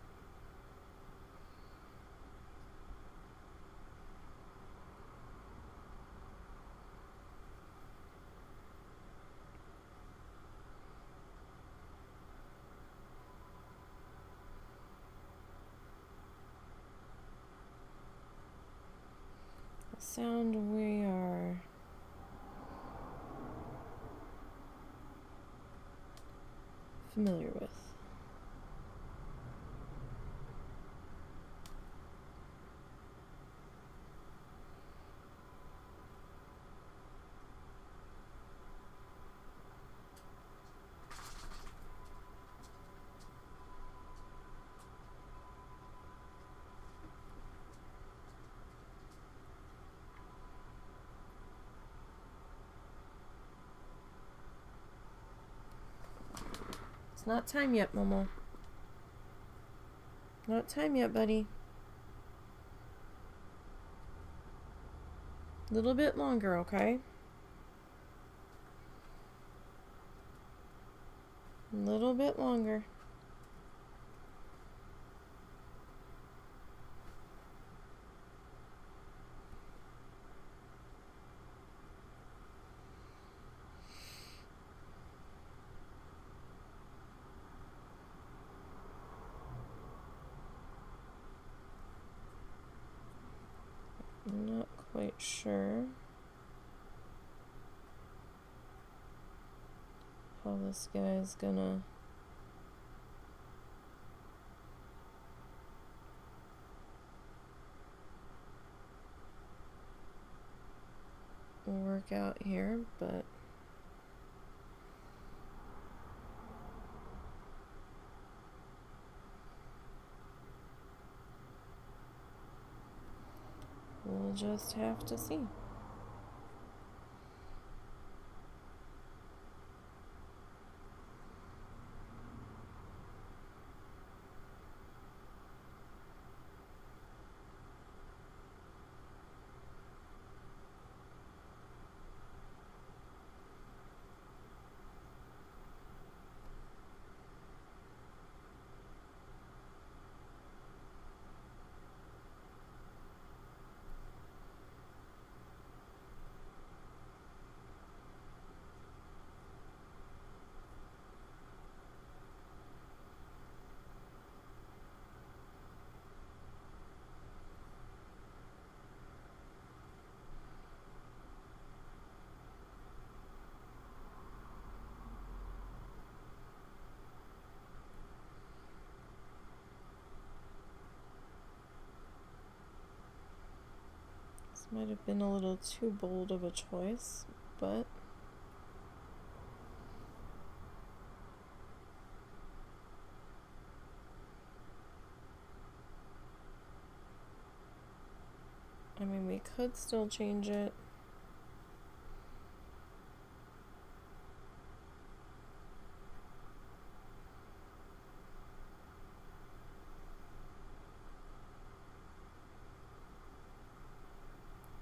A sound we are familiar with. It's not time yet, Momo. Not time yet, buddy. A little bit longer, okay? A little bit longer. I'm not quite sure how this guy's gonna work out here, but we'll just have to see. Might have been a little too bold of a choice, but I mean, we could still change it.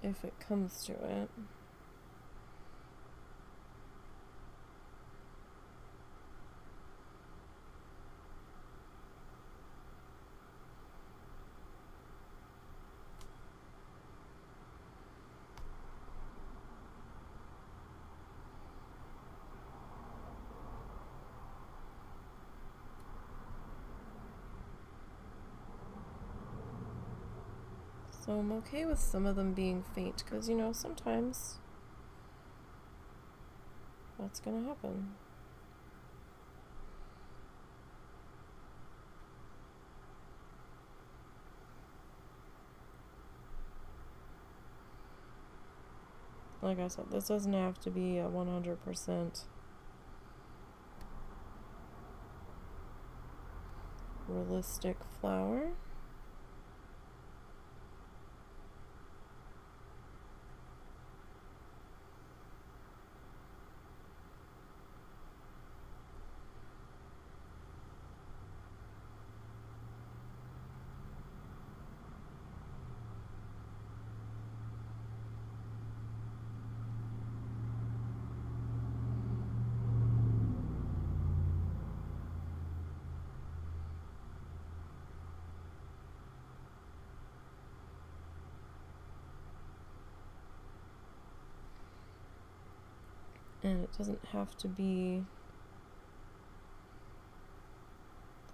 If it comes to it. So I'm okay with some of them being faint, because, you know, sometimes that's gonna happen. Like I said, this doesn't have to be a 100% realistic flower. And it doesn't have to be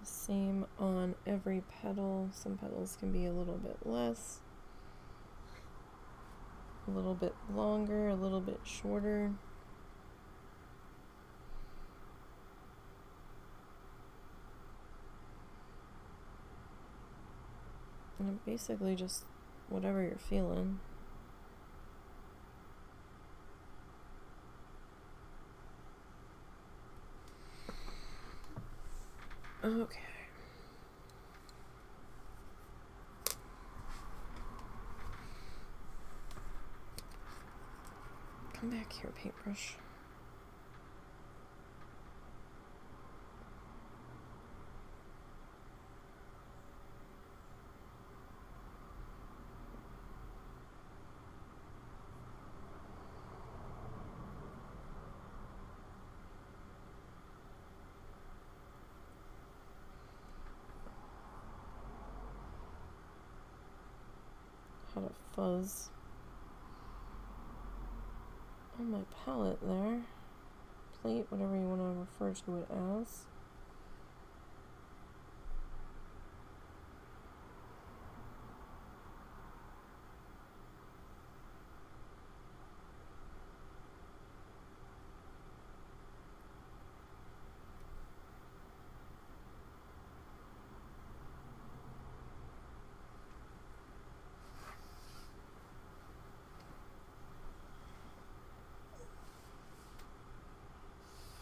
the same on every petal. Some petals can be a little bit less, a little bit longer, a little bit shorter. And basically just whatever you're feeling. Okay. Come back here, paintbrush. had a fuzz on my palette there. Plate, whatever you want to refer to it as.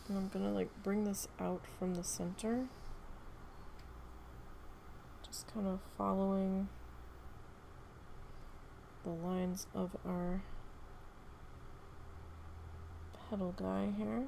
And I'm gonna like bring this out from the center. Just kind of following the lines of our petal guy here.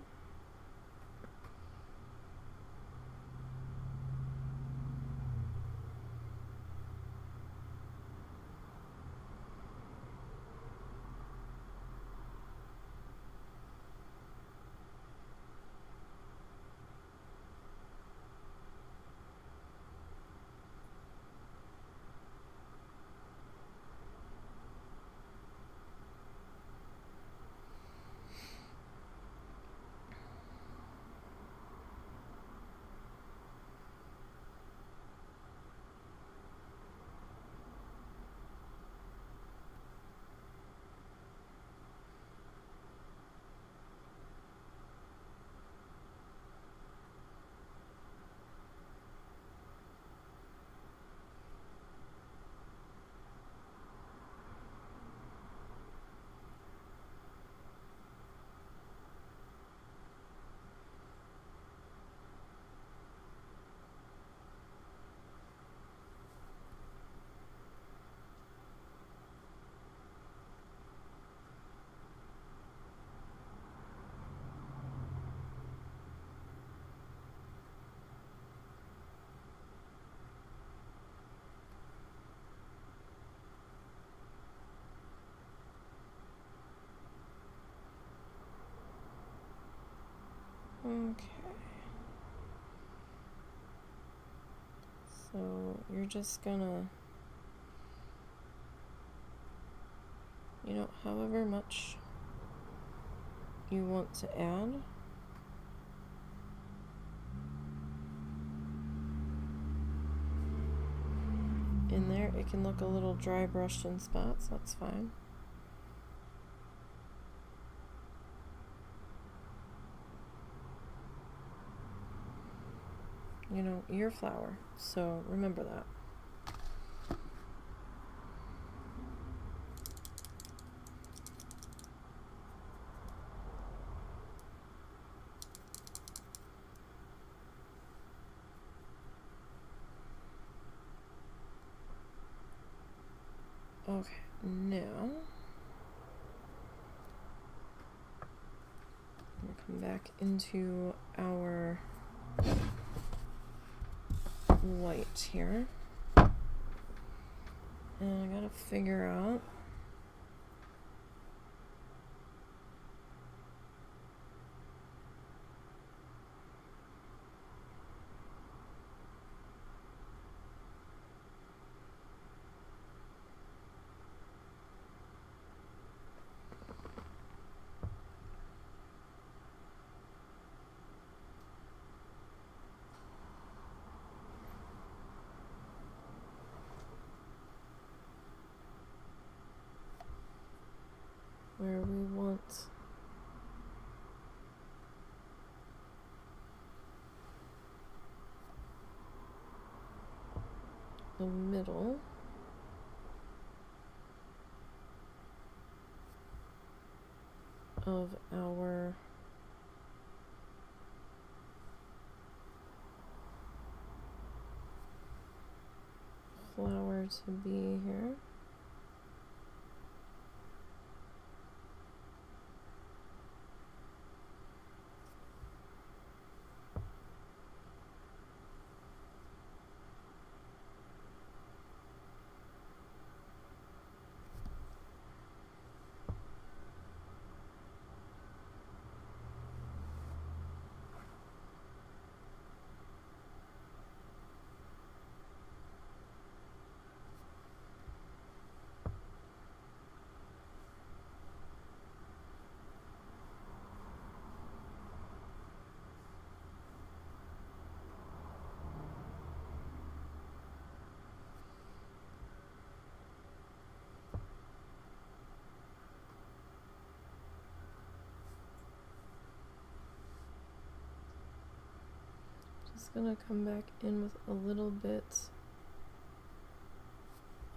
Okay. So you're just gonna, however much you want to add. In there, it can look a little dry brushed in spots, that's fine. Your flower, so remember that. Okay, now we'll come back into our white here, and I gotta figure out where we want the middle. Of our flower to be here. gonna come back in with a little bit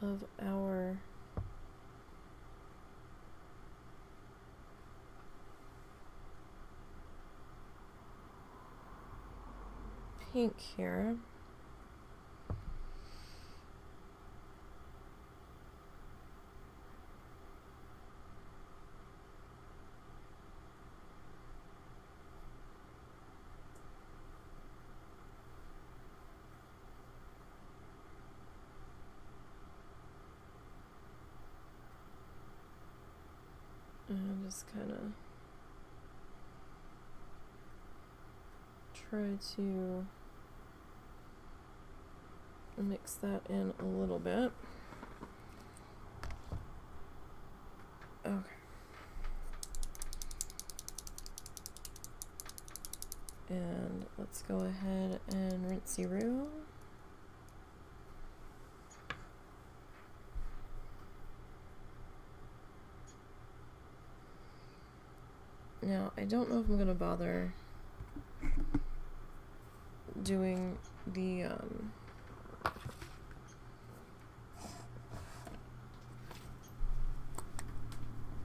of our pink here. And just kind of try to mix that in a little bit. Okay. And let's go ahead and rinse-y-roo. Now, I don't know if I'm gonna bother doing the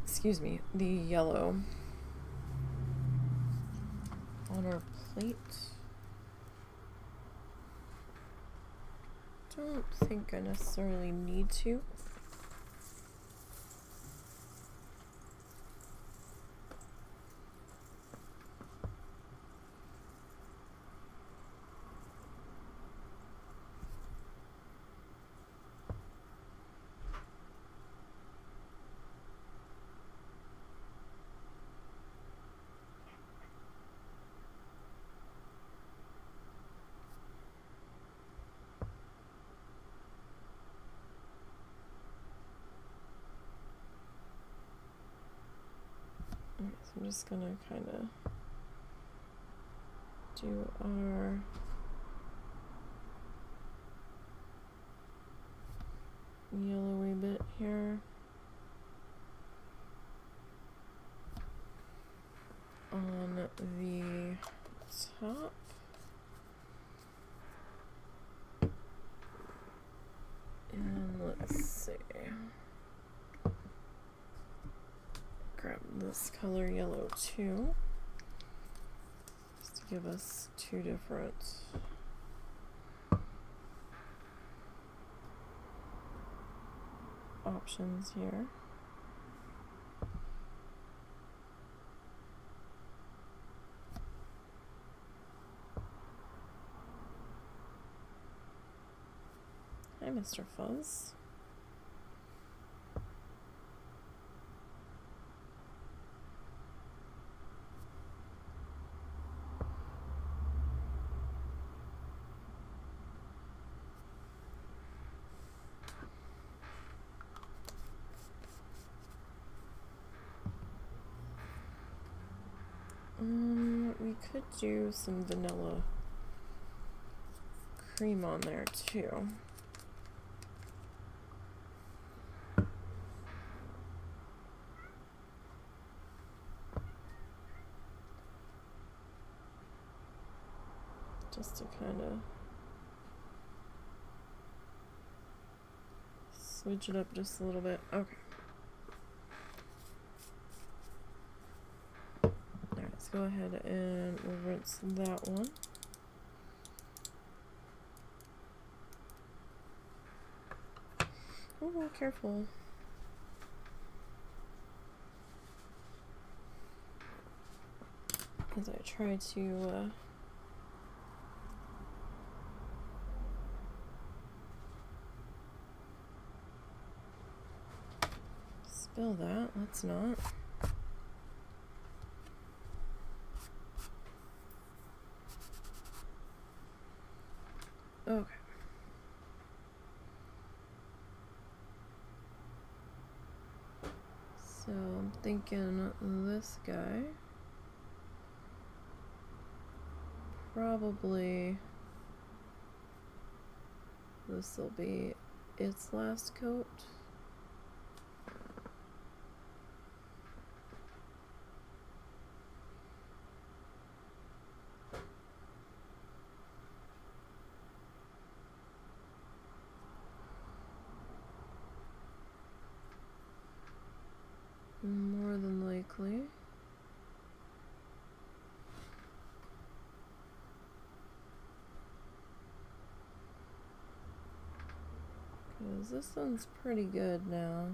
excuse me, the yellow on our plate. Don't think I necessarily need to. So I'm just gonna kind of do our yellowy bit here on the top. And let's see. Grab this color yellow too, just to give us two different options here. Hi, Mr. Fuzz. We could do some vanilla cream on there too. Just to kind of switch it up just a little bit. Okay. Alright, let's go ahead and we'll rinse that one. Oh, careful. As I try to spill that. Let's not. Okay. So I'm thinking this guy. Probably this will be its last coat. More than likely. Because this one's pretty good now.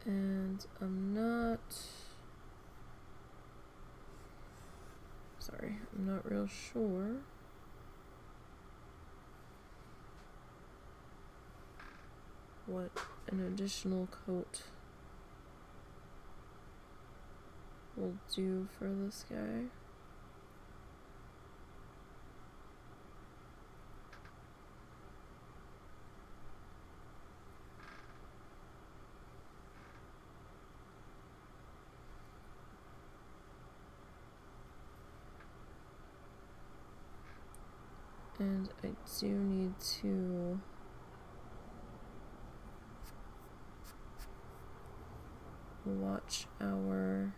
And I'm not real sure what an additional coat will do for this guy. And I do need to watch our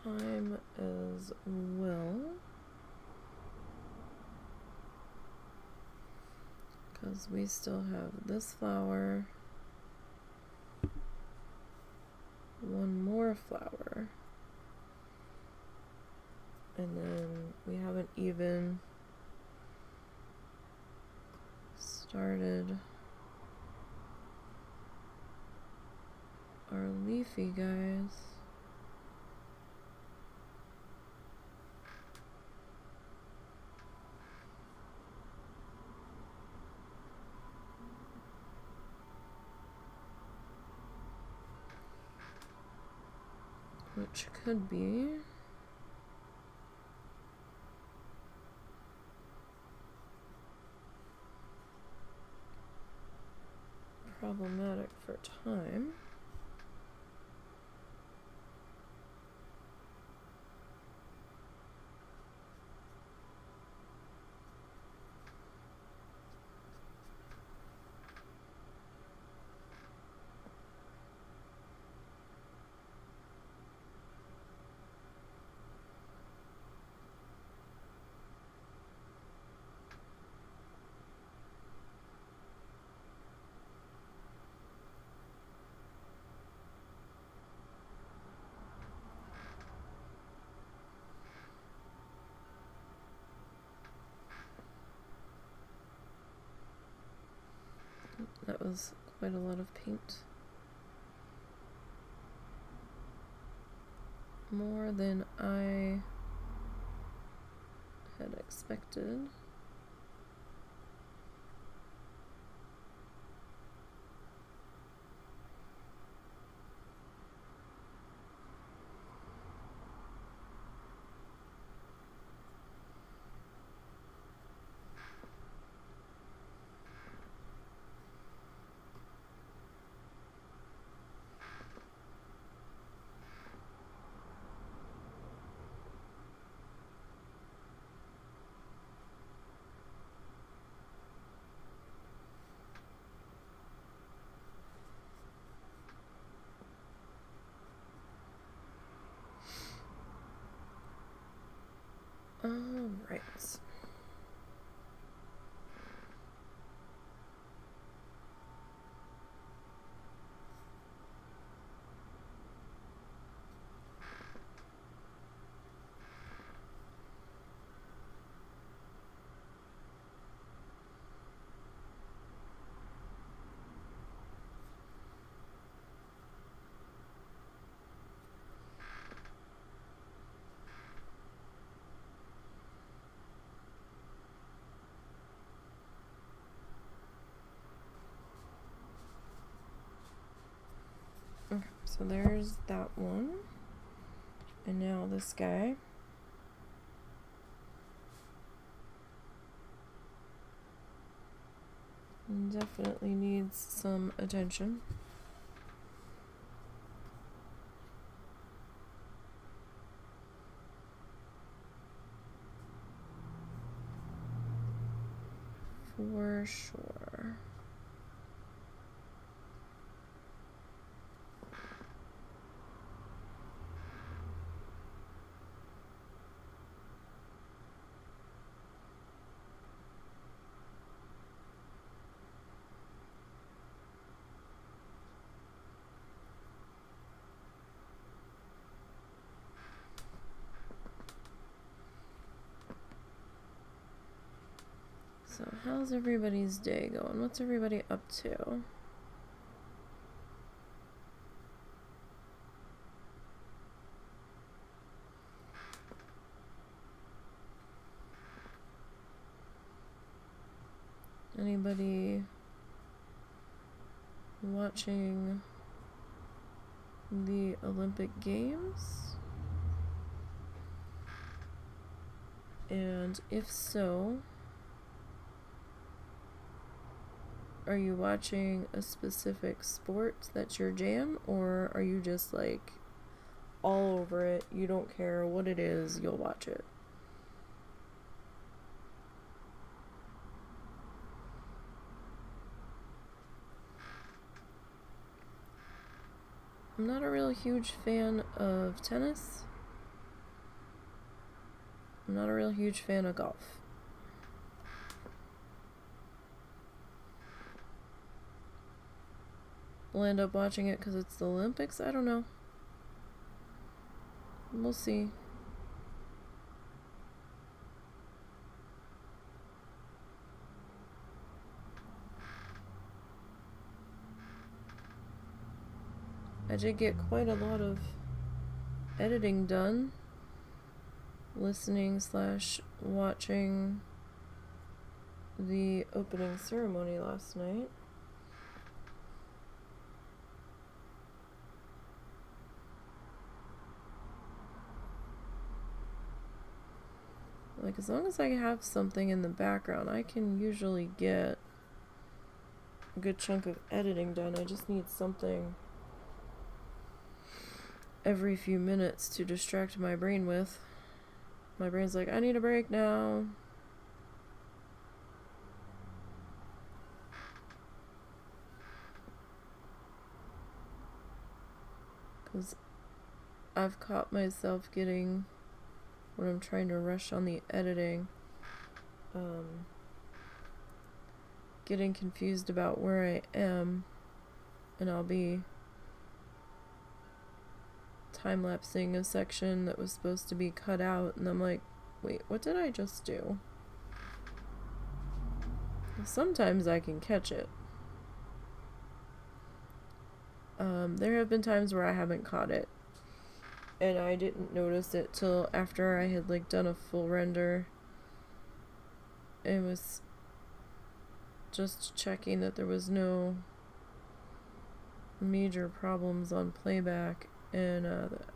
time as well, because we still have this flower, one more flower, and then we haven't even started our leafy guys. Which could be problematic for time. That was quite a lot of paint. More than I had expected. All right. Okay, so there's that one. And now this guy. Definitely needs some attention. for sure. So how's everybody's day going? What's everybody up to? Anybody watching the Olympic Games? And if so, are you watching a specific sport that's your jam, or are you just like all over it? You don't care what it is, you'll watch it. I'm not a real huge fan of tennis. I'm not a real huge fan of golf. We'll end up watching it because it's the Olympics? I don't know. We'll see. I did get quite a lot of editing done. Listening / watching the opening ceremony last night. Like, as long as I have something in the background, I can usually get a good chunk of editing done. I just need something every few minutes to distract my brain with. My brain's like, I need a break now. Because I've caught myself getting, when I'm trying to rush on the editing, getting confused about where I am, and I'll be time-lapsing a section that was supposed to be cut out, and I'm like, wait, what did I just do? Sometimes I can catch it. There have been times where I haven't caught it, and I didn't notice it till after I had like done a full render. It was just checking that there was no major problems on playback, and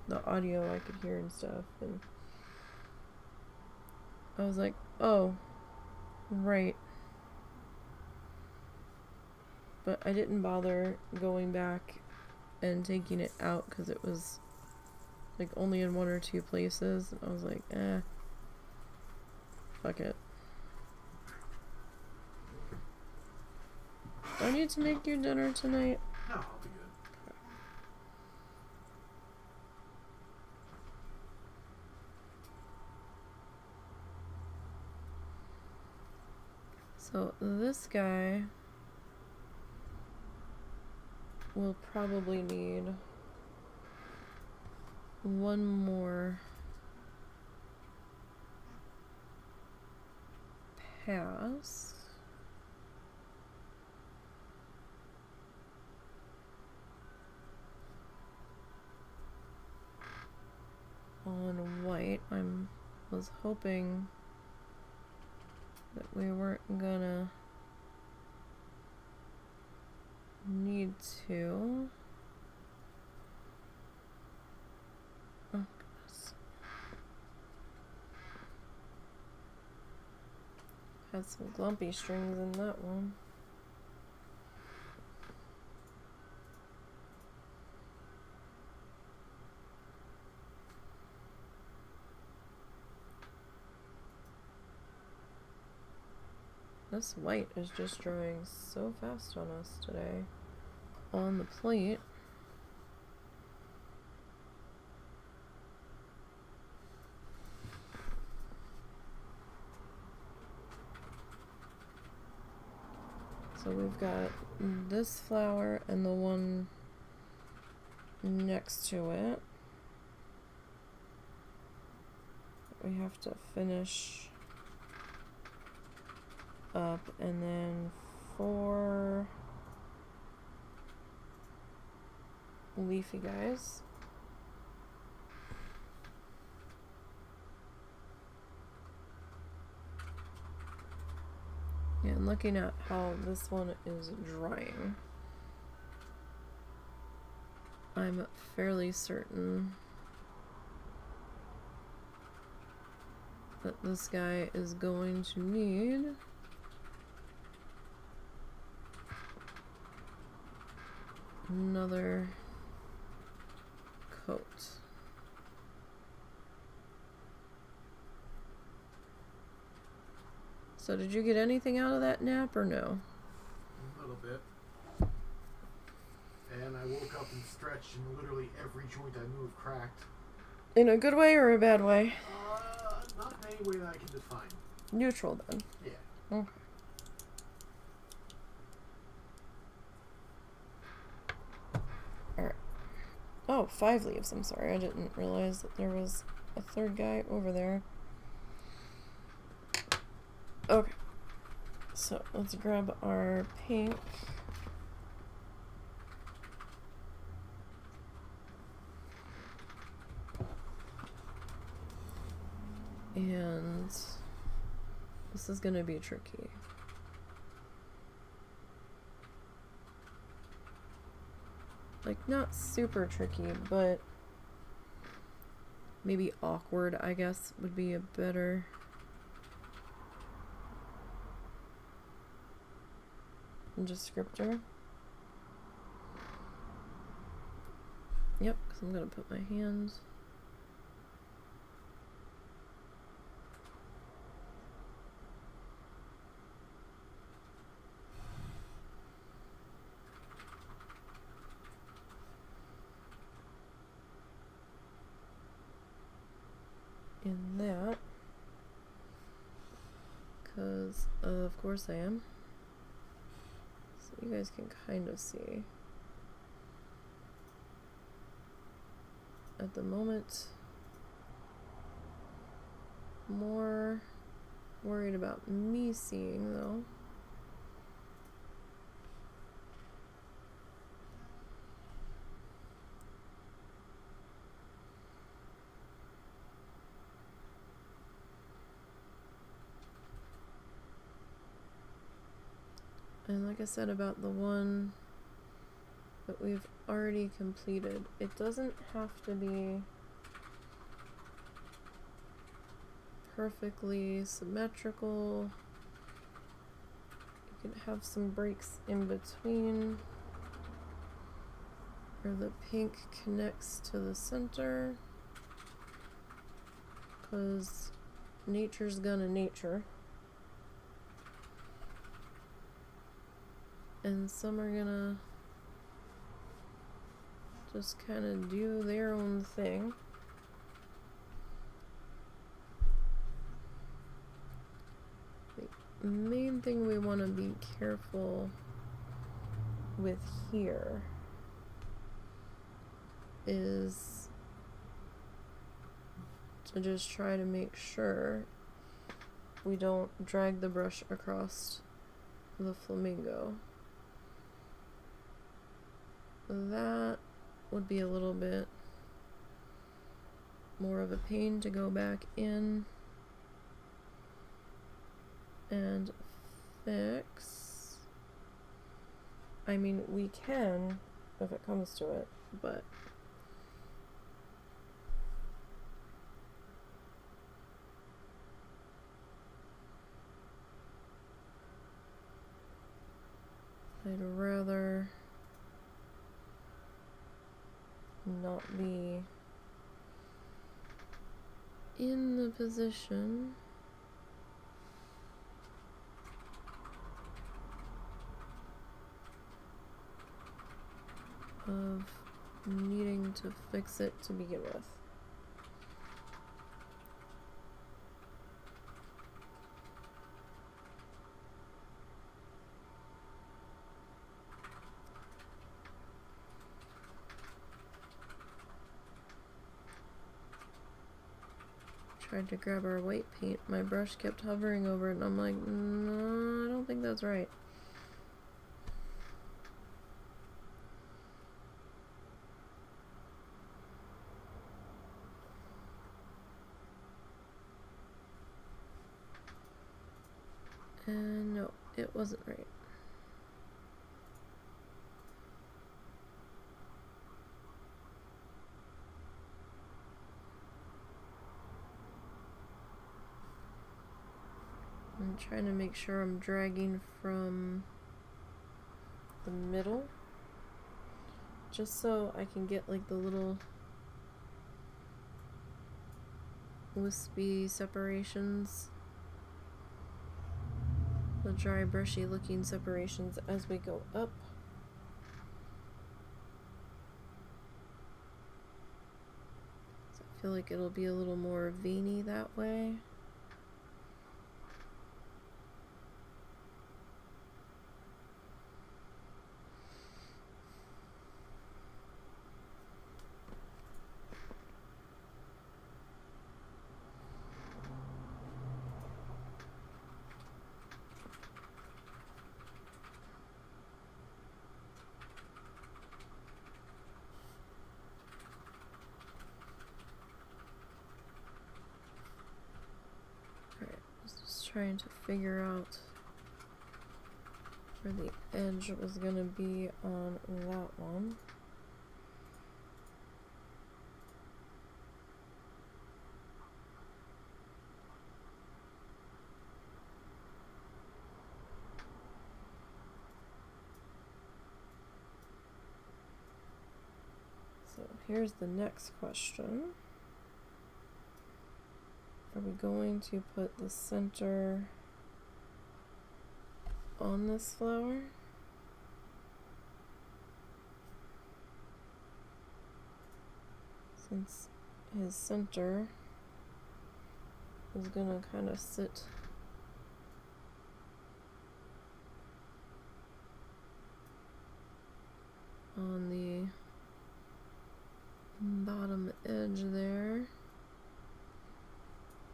the audio I could hear and stuff, and I was like, oh, right. But I didn't bother going back and taking it out because it was like only in 1 or 2 places. I was like, fuck it. Do I need to make your dinner tonight? No, I'll be good. So this guy will probably need 1 more pass. On white. I was hoping that we weren't gonna need to. Oh goodness. Had some glumpy strings in that one. This white is just drying so fast on us today. On the plate. So we've got this flower and the one next to it. We have to finish up, and then 4 leafy guys. Yeah, and looking at how this one is drying, I'm fairly certain that this guy is going to need another coat. So did you get anything out of that nap or no? A little bit. And I woke up and stretched, and literally every joint I moved cracked. In a good way or a bad way? Not in any way that I can define. Neutral then. Yeah. Okay. Alright. Oh, 5 leaves. I'm sorry. I didn't realize that there was a third guy over there. Okay. So let's grab our pink. And this is gonna be tricky. Like, not super tricky, but maybe awkward, I guess, would be a better descriptor. Yep, because I'm gonna put my hands. In that, because of course I am, so you guys can kind of see. At the moment, more worried about me seeing though. And like I said about the one that we've already completed, it doesn't have to be perfectly symmetrical. You can have some breaks in between where the pink connects to the center, because nature's gonna nature. And some are gonna just kind of do their own thing. The main thing we want to be careful with here is to just try to make sure we don't drag the brush across the flamingo. That would be a little bit more of a pain to go back in and fix. I mean, we can if it comes to it, but I'd rather not be in the position needing to fix it to begin with. Tried to grab our white paint. My brush kept hovering over it, and I'm like, no, I don't think that's right. And no, it wasn't right. I'm trying to make sure I'm dragging from the middle, just so I can get like the little wispy separations, the dry brushy looking separations as we go up. So I feel like it'll be a little more veiny that way. Trying to figure out where the edge was gonna be on that one. So here's the next question. Are we going to put the center on this flower? Since his center is gonna kind of sit on the bottom edge there.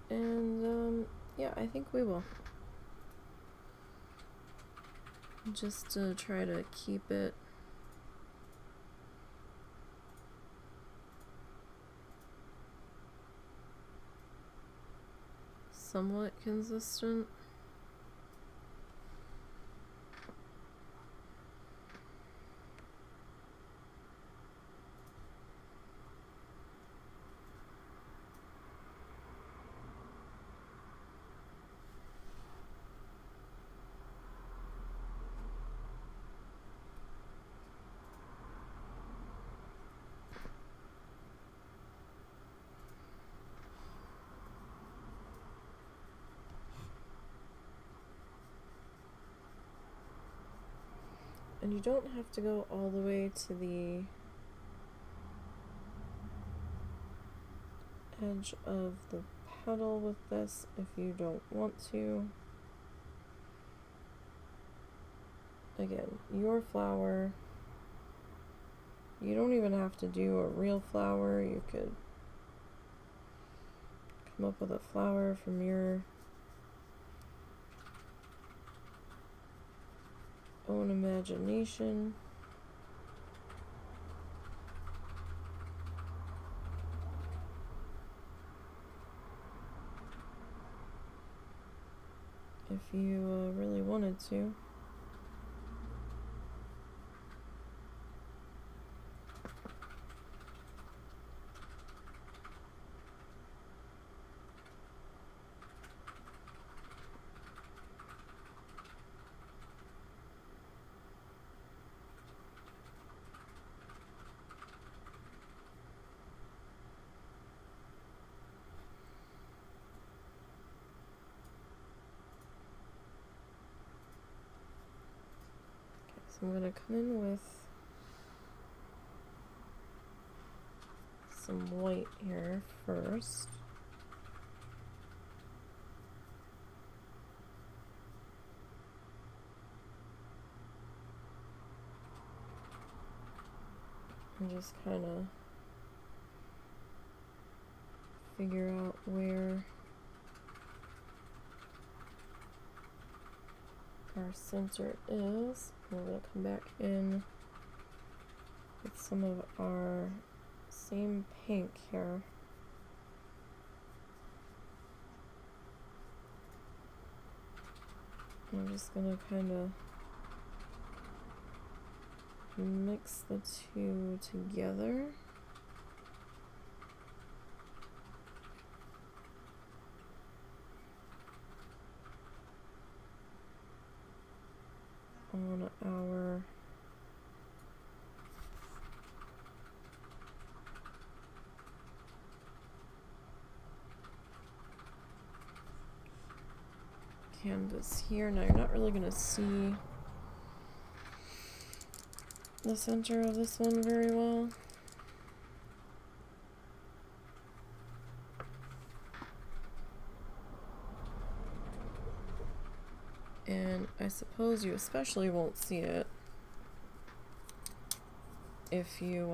And yeah, I think we will. Just to try to keep it somewhat consistent. And you don't have to go all the way to the edge of the petal with this if you don't want to. Again, your flower, you don't even have to do a real flower. You could come up with a flower from your own imagination. If you really wanted to. So I'm going to come in with some white here first. And just kind of figure out where our center is. We're going to come back in with some of our same pink here. I'm just going to kind of mix the two together. On our canvas here. Now you're not really going to see the center of this one very well. And I suppose you especially won't see it if you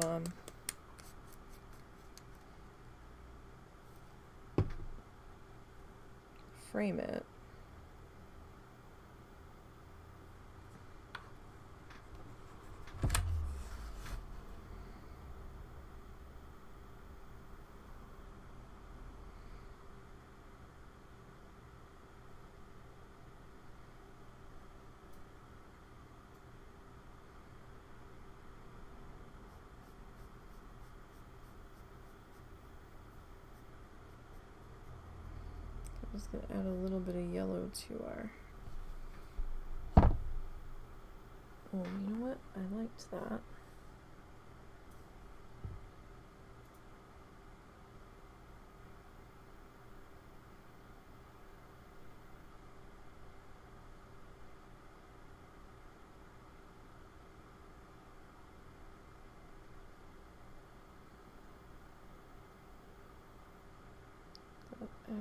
frame it. I'm just going to add a little bit of yellow to our... Oh, you know what? I liked that.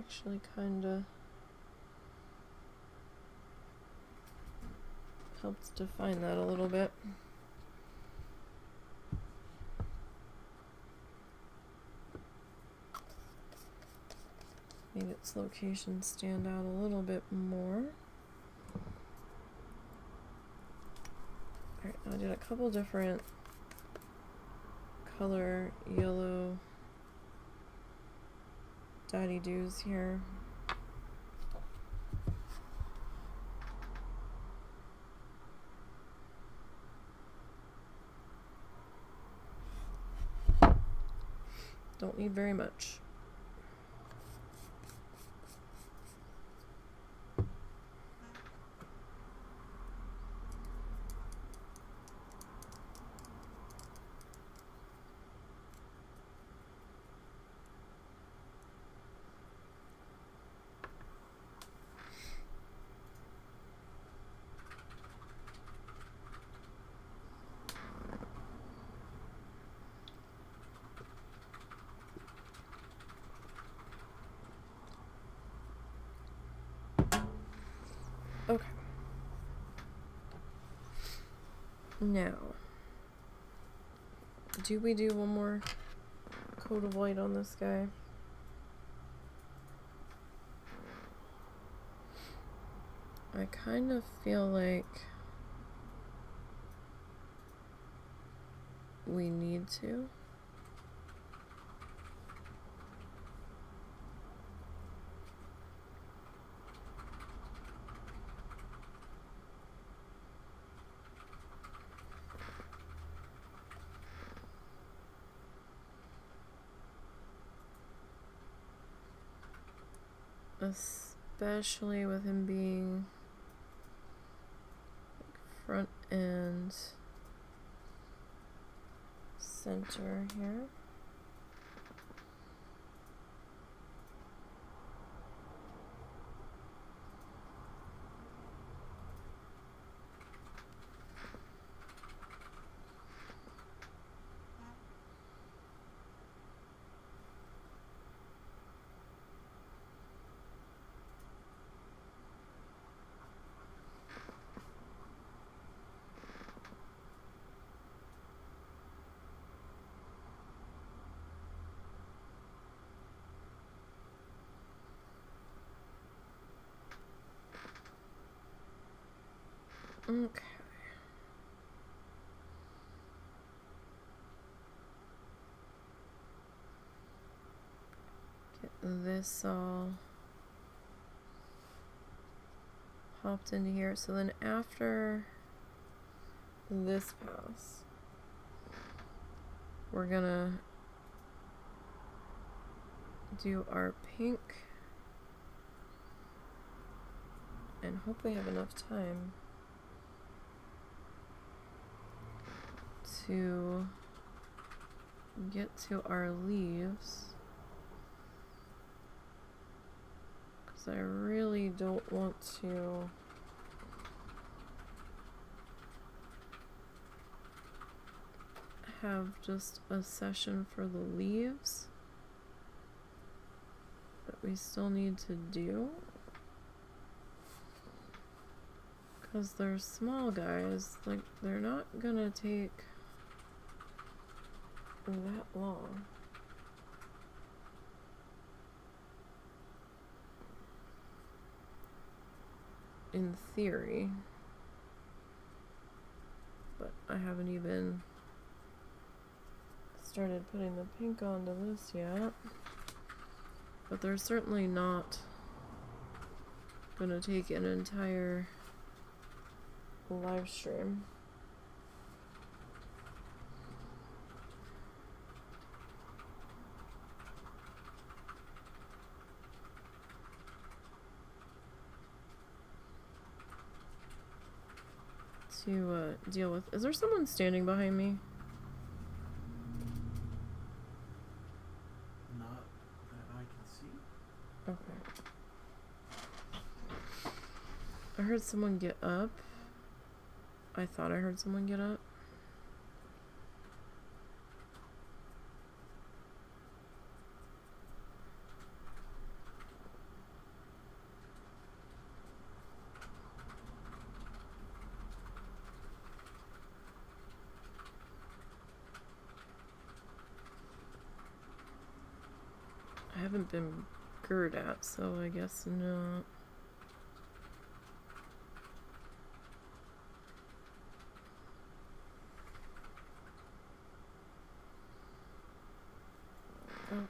Actually kind of helps define that a little bit. Made its location stand out a little bit more. Alright, now I did a couple different color yellow daddy-doos here. Don't need very much. Okay. Now, do we do one more coat of white on this guy? I kind of feel like we need to. Especially with him being front and center here. Okay. Get this all hopped into here. So then after this pass, we're gonna do our pink and hopefully have enough time to get to our leaves, because I really don't want to have just a session for the leaves that we still need to do, because they're small guys, like they're not gonna take that long. In theory, but I haven't even started putting the pink onto this yet. But they're certainly not gonna take an entire live stream. To deal with. Is there someone standing behind me? Not that I can see. Okay. I heard someone get up. I thought I heard someone get up. I haven't been girded at, so I guess not. Okay.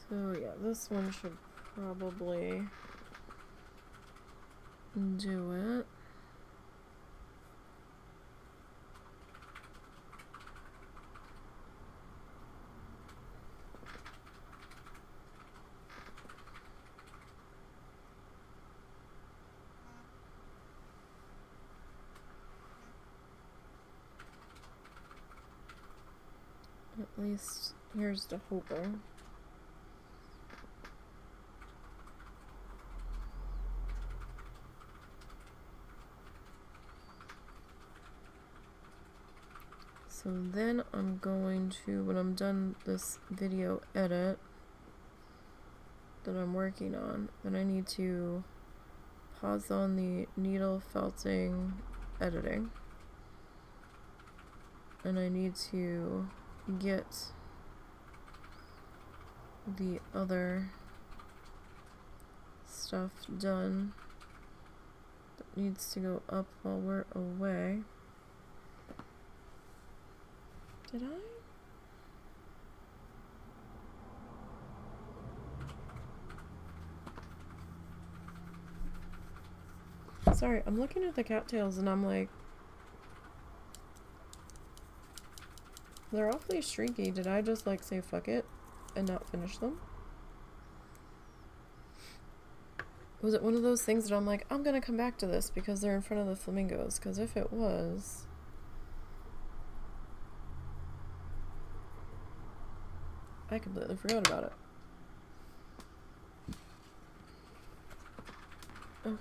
So yeah, this one should probably do it. At least here's the hoping. So then I'm going to, when I'm done this video edit that I'm working on, then I need to pause on the needle felting editing. And I need to get the other stuff done that needs to go up while we're away. Did I? Sorry, I'm looking at the cattails and I'm like, they're awfully streaky. Did I just like say fuck it and not finish them? Was it one of those things that I'm like, I'm gonna come back to this because they're in front of the flamingos? Because if it was, I completely forgot about it. Okay.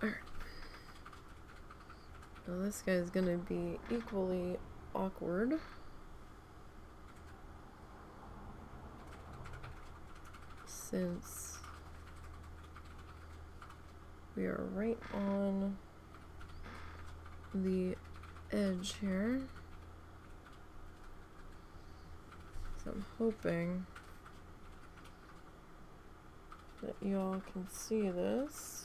Alright. Now this guy's gonna be equally awkward. Since We are right on the edge here. So I'm hoping that y'all can see this.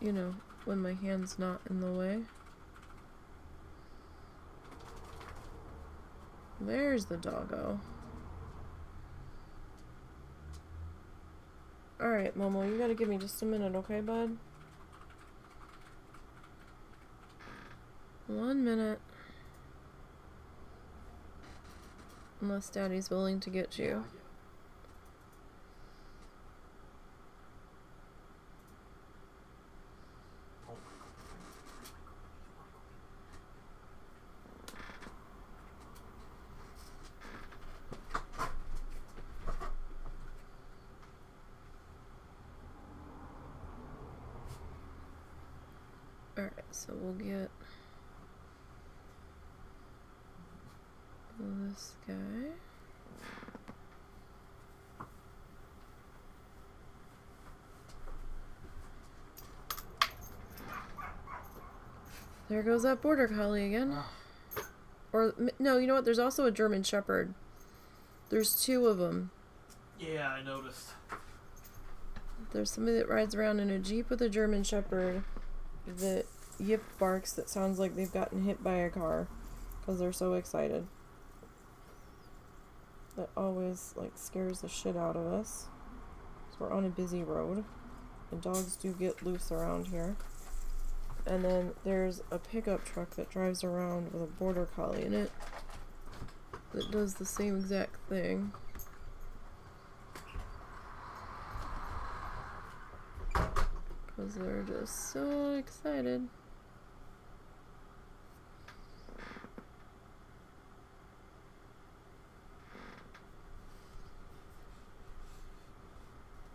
You know, when my hand's not in the way. There's the doggo. Alright, Momo, you gotta give me just a minute, okay, bud? 1 minute. Unless Daddy's willing to get you. Alright, so we'll get this guy. There goes that border collie again. Or, no, you know what? There's also a German Shepherd. There's 2 of them. Yeah, I noticed. There's somebody that rides around in a Jeep with a German Shepherd that yip barks that sounds like they've gotten hit by a car because they're so excited. That always, like, scares the shit out of us. So we're on a busy road. And dogs do get loose around here. And then there's a pickup truck that drives around with a border collie in it that does the same exact thing. Because they're just so excited.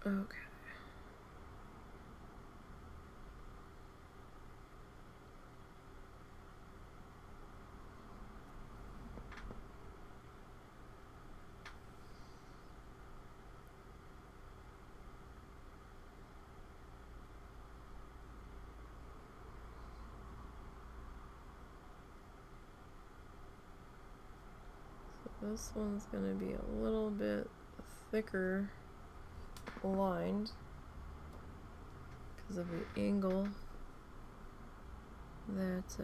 Okay. This one's going to be a little bit thicker lined because of the angle that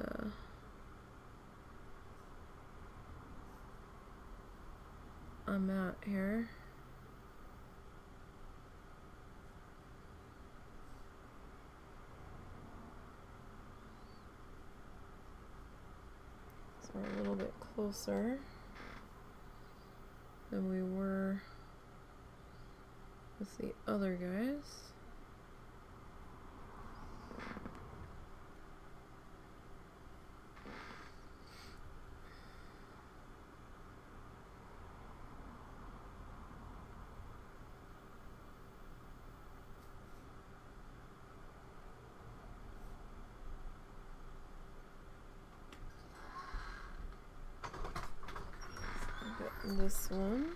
I'm at here. So we're a little bit closer than we were with the other guys. Got this one.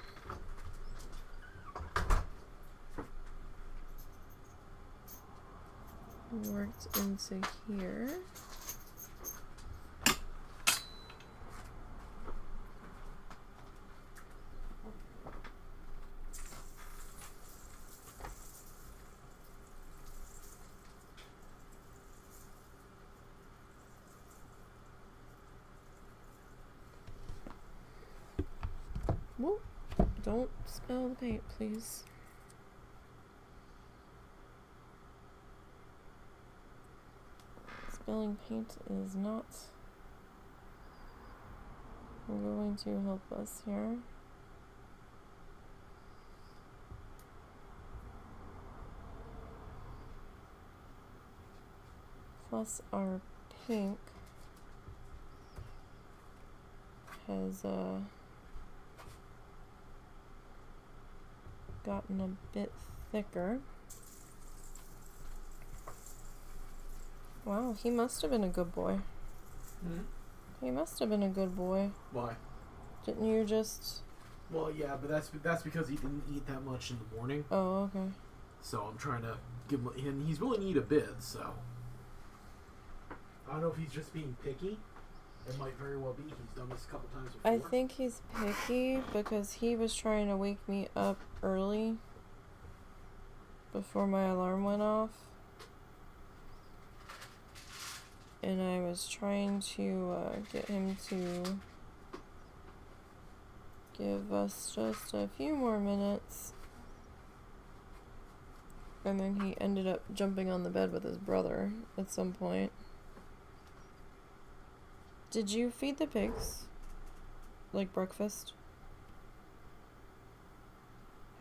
Worked into here. Whoa, don't spill the paint, please. Spilling paint is not going to help us here. Plus our pink has gotten a bit thicker. Wow, he must have been a good boy. Hmm? He must have been a good boy. Why? Didn't you just... Well, yeah, but that's because he didn't eat that much in the morning. Oh, okay. So I'm trying to give him, and he's willing to eat a bit, so. I don't know if he's just being picky. It might very well be. He's done this a couple times before. I think he's picky because he was trying to wake me up early before my alarm went off. And I was trying to get him to give us just a few more minutes. And then he ended up jumping on the bed with his brother at some point. Did you feed the pigs? Like breakfast?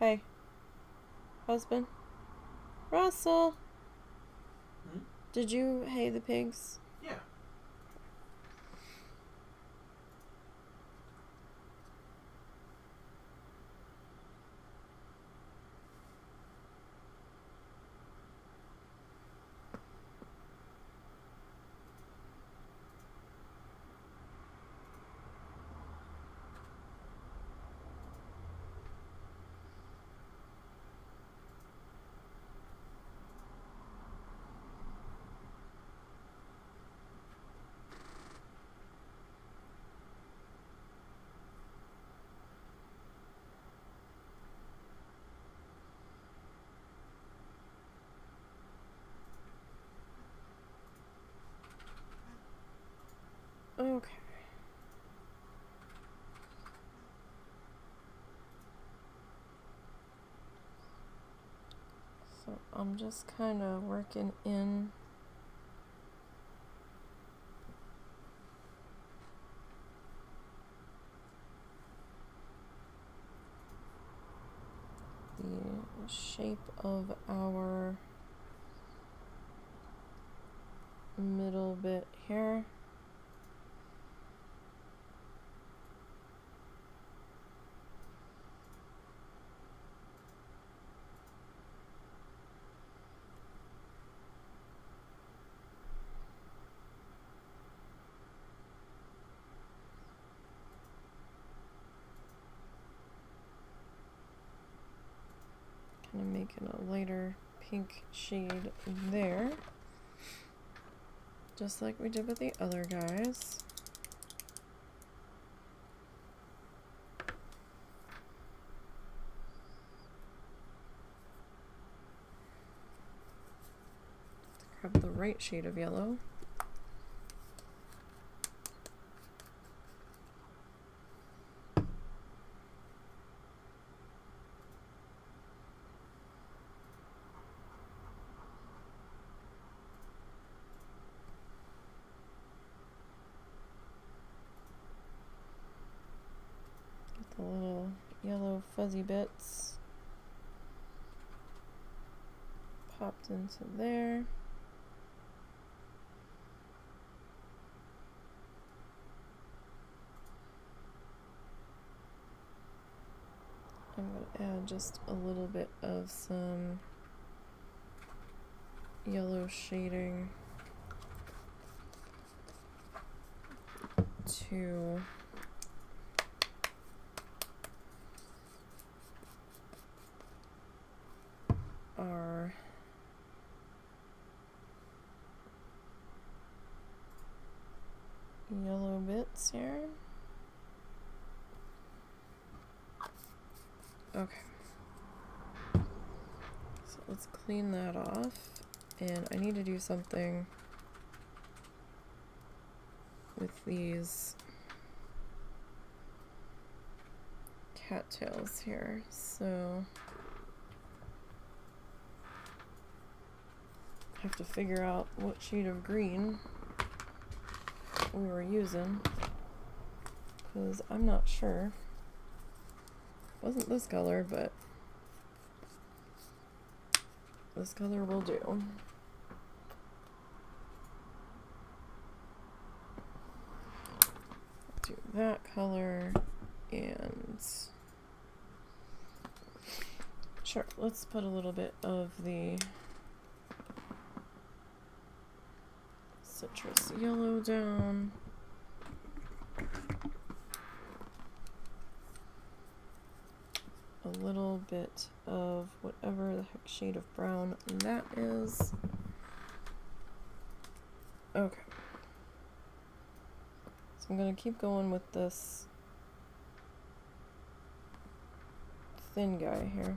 Hey. Husband? Russell! Hmm? Did you hay the pigs? Yeah. Okay. So I'm just kind of working in the shape of our middle bit here. Kind of making a lighter pink shade there, just like we did with the other guys. Grab the right shade of yellow. The little yellow fuzzy bits popped into there. I'm going to add just a little bit of some yellow shading to our yellow bits here. Okay. So let's clean that off. And I need to do something with these cattails here. So I have to figure out what shade of green we were using, because I'm not sure. Wasn't this color, but this color will do. Do that color and sure, let's put a little bit of the citrus yellow down. A little bit of whatever the heck shade of brown that is. Okay. So I'm going to keep going with this thin guy here.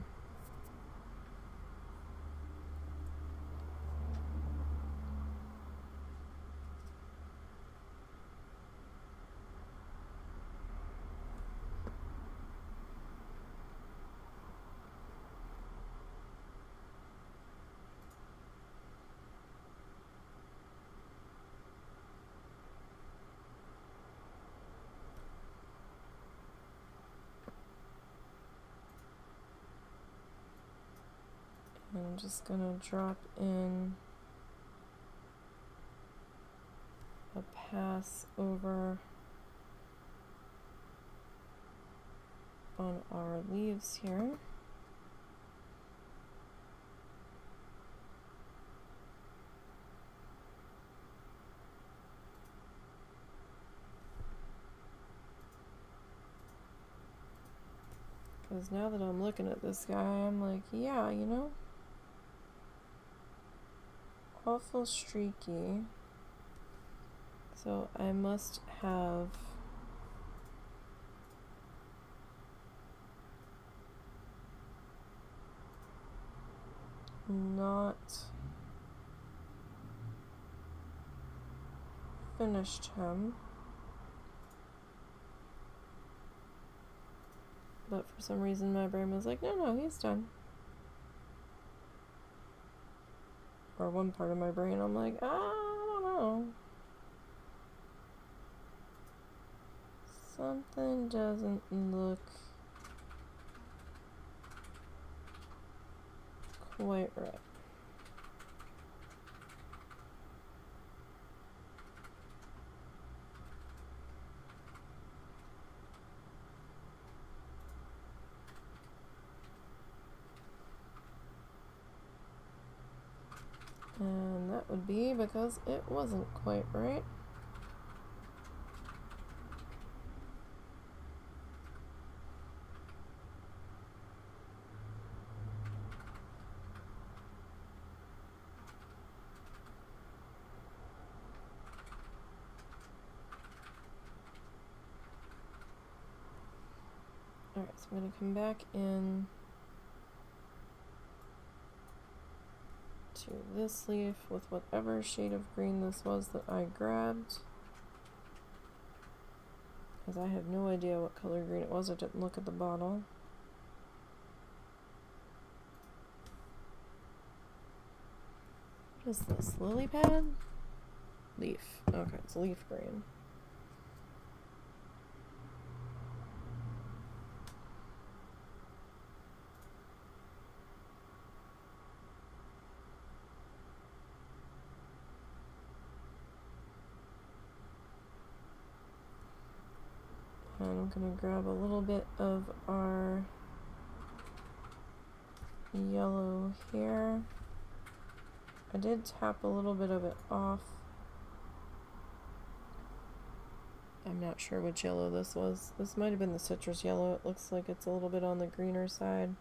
And I'm just going to drop in a pass over on our leaves here. Because now that I'm looking at this guy, I'm like, yeah, you know, awful streaky. So I must have not finished him. But for some reason my brain was like, no, he's done. Or one part of my brain, I'm like, I don't know. Something doesn't look quite right. And that would be because it wasn't quite right. Alright, so I'm going to come back in to this leaf with whatever shade of green this was that I grabbed. Because I have no idea what color green it was, I didn't look at the bottle. What is this, lily pad? Leaf. Okay, it's leaf green. And I'm going to grab a little bit of our yellow here. I did tap a little bit of it off. I'm not sure which yellow this was. This might have been the citrus yellow. It looks like it's a little bit on the greener side.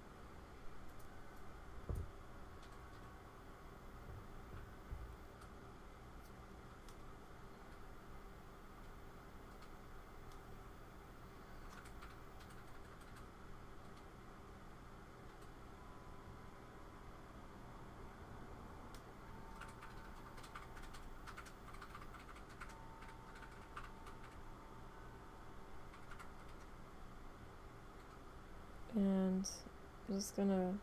And I'm just gonna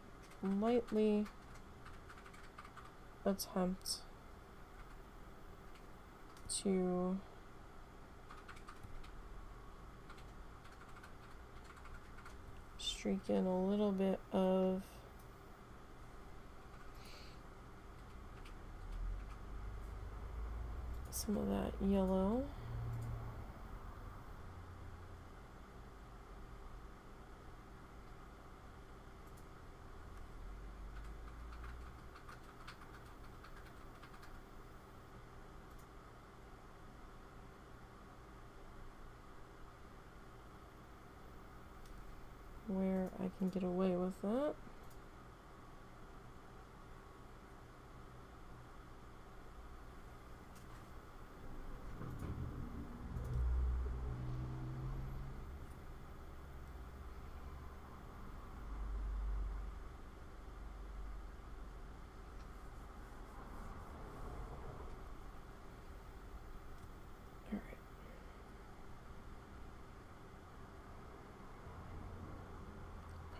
lightly attempt to streak in a little bit of some of that yellow. can get away with that.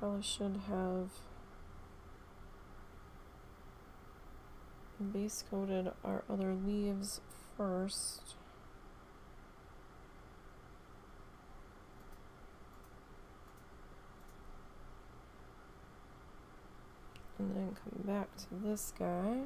Probably should have base coated our other leaves first. And then come back to this guy.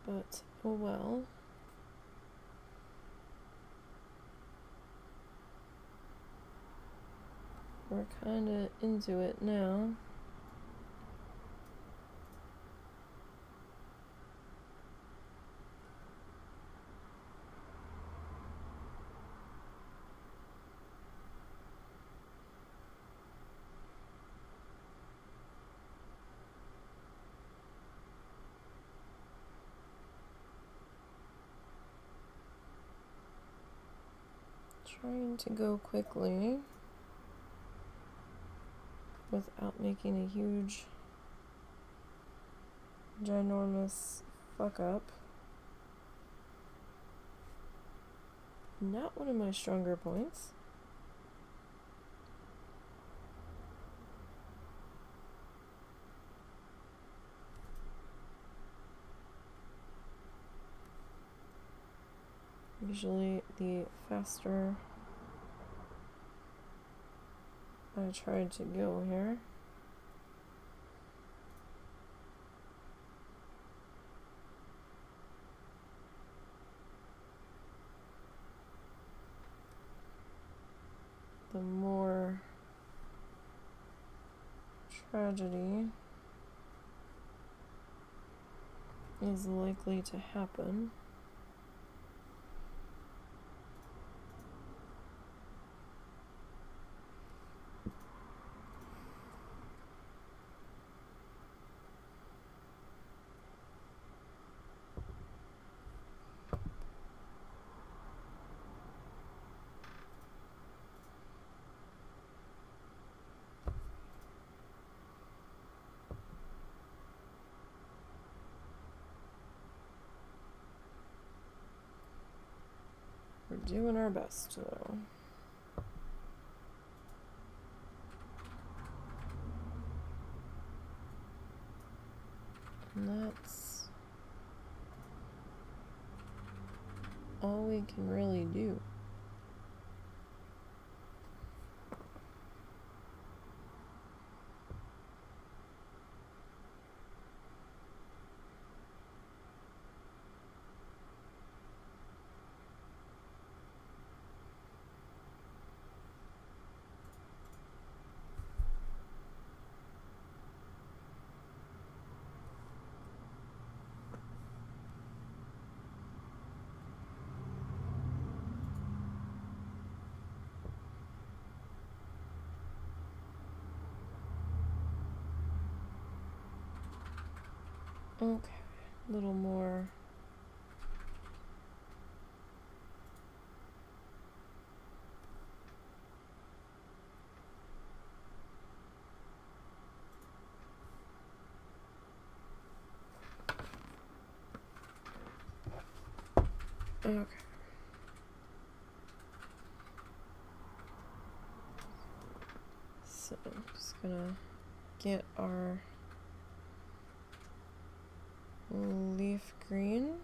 But, oh well. We're kinda into it now. Trying to go quickly without making a huge, ginormous fuck up. Not one of my stronger points. Usually the faster I tried to go here, the more tragedy is likely to happen. We're doing our best, though. And that's all we can really do. Okay, a little more. Okay. So I'm just gonna get our leaf green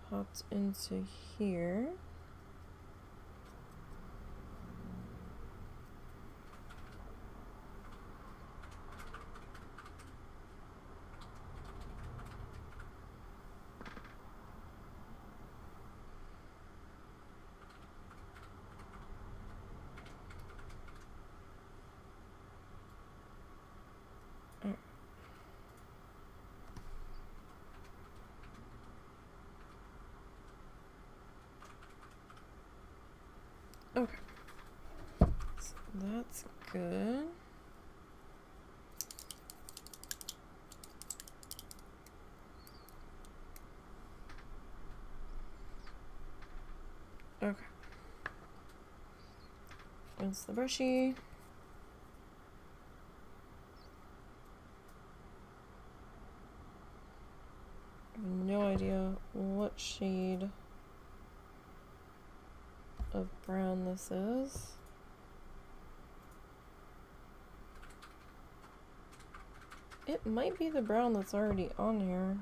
popped into here. Okay. So that's good. Okay. Rinse the brushy. I have no idea what shade of brown this is. It might be the brown that's already on here.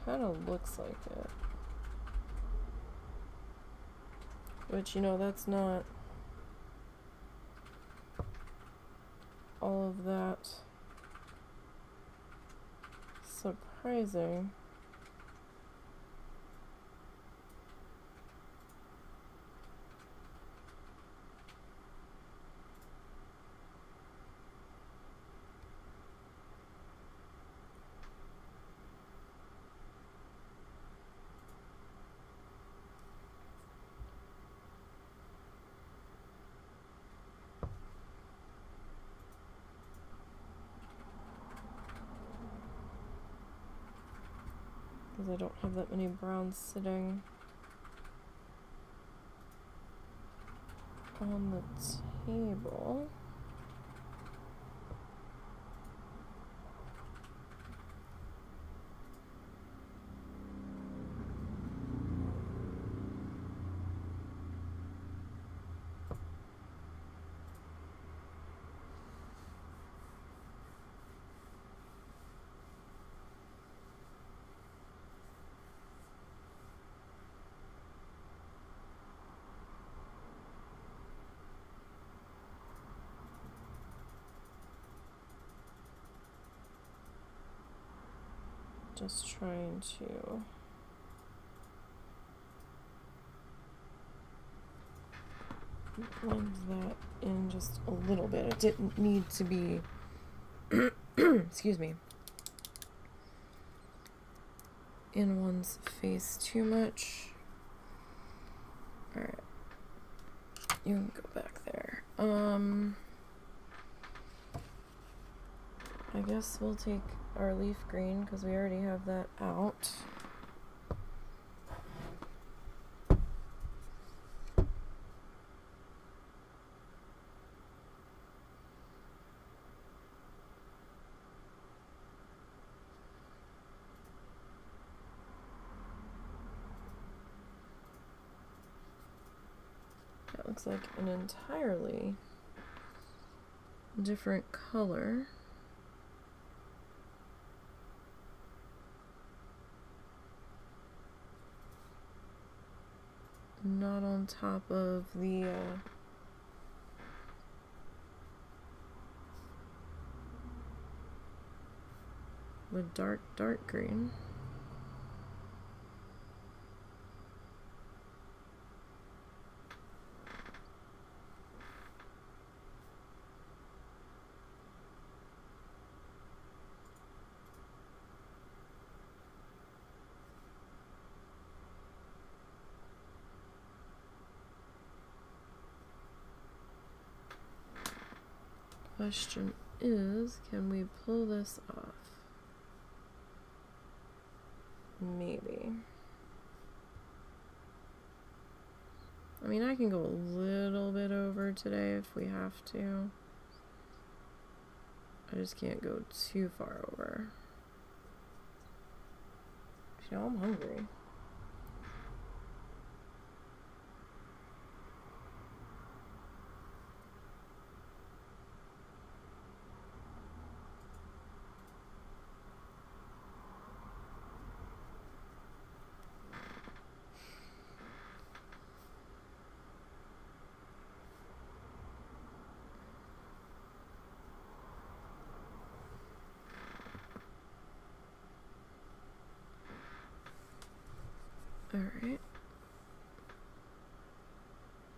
Kind of looks like it. Which, you know, that's not all of that surprising. Because I don't have that many browns sitting on the table. Just trying to blend that in just a little bit. It didn't need to be, excuse me, in one's face too much. Alright, you can go back there. I guess we'll take our leaf green because we already have that out. That looks like an entirely different color. Not on top of the dark green. Question is, can we pull this off? Maybe. I mean, I can go a little bit over today if we have to. I just can't go too far over. You know, I'm hungry. Alright.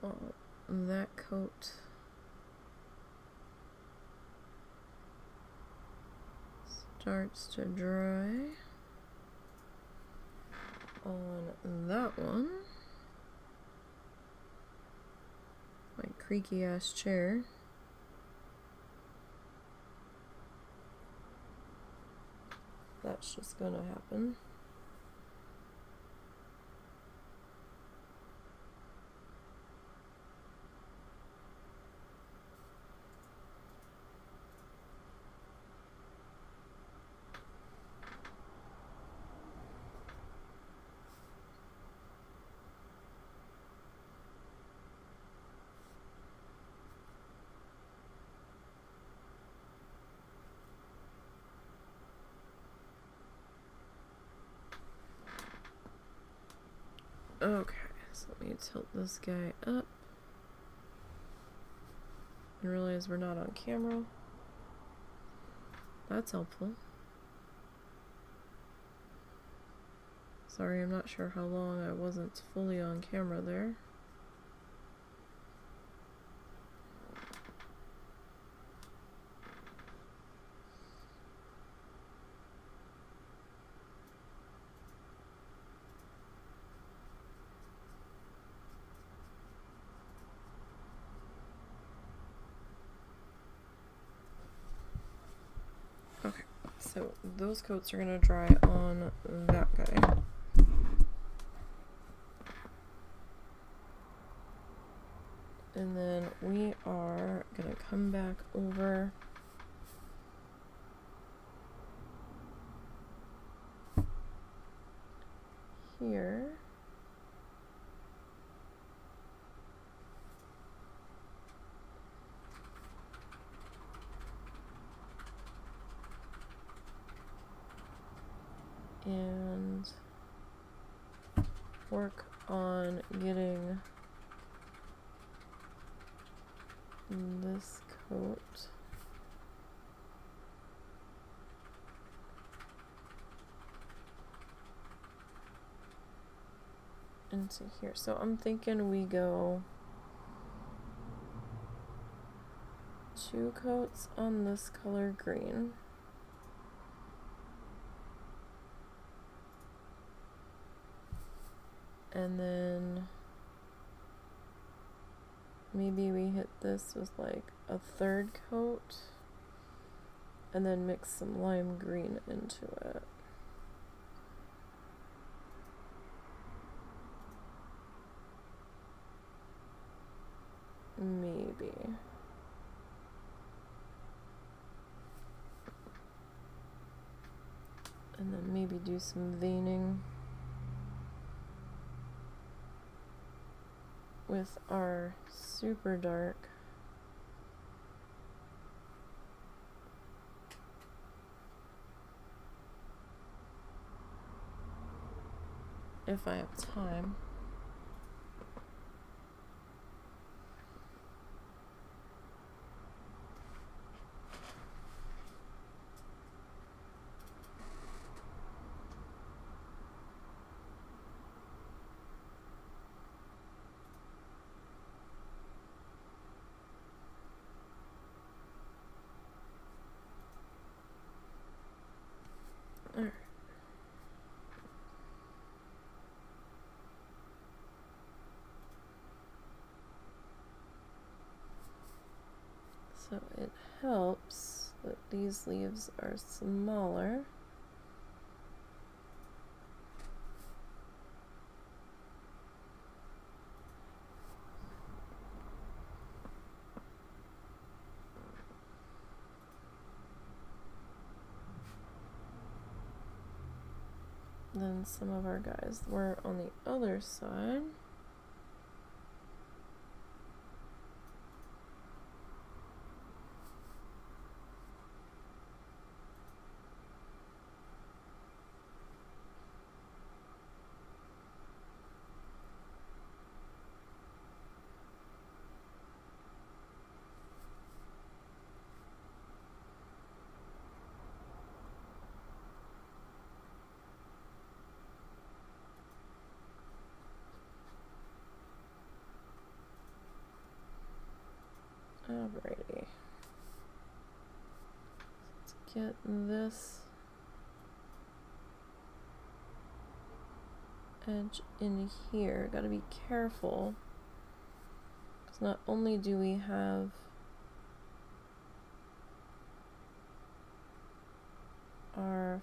Well, that coat starts to dry. on that one. My creaky ass chair. That's just gonna happen. Okay, so let me tilt this guy up. And realize we're not on camera. That's helpful. Sorry, I'm not sure how long I wasn't fully on camera there. Okay, so those coats are gonna dry on that guy. And then we are gonna come back over here. And work on getting this coat into here. So I'm thinking we go 2 coats on this color green. And then maybe we hit this with like a 3rd coat and then mix some lime green into it. Maybe. And then maybe do some veining with our super dark if I have time. Alright. So it helps that these leaves are smaller. Then some of our guys were on the other side. Alrighty. Let's get this edge in here. Gotta be careful. Because not only do we have our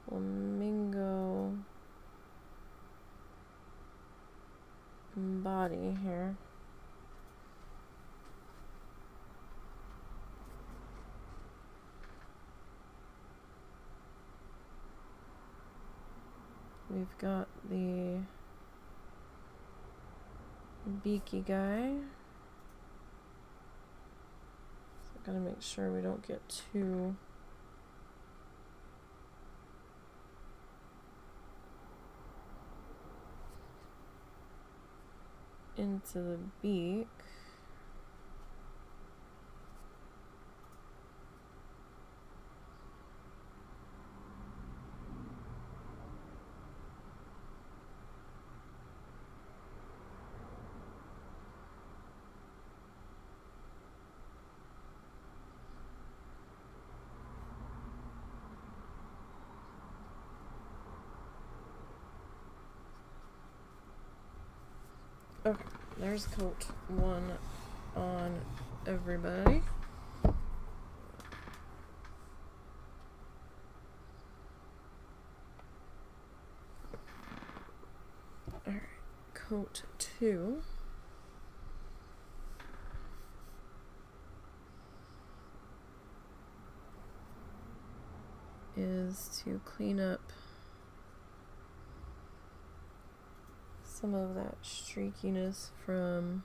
flamingo body here. We've got the beaky guy. So gotta make sure we don't get too into the beak. Okay, there's coat 1 on everybody. Alright, coat 2. Is to clean up some of that streakiness from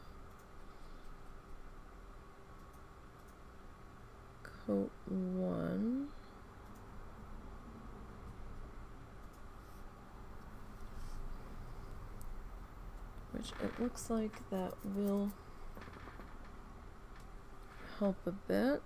coat 1. Which it looks like that will help a bit.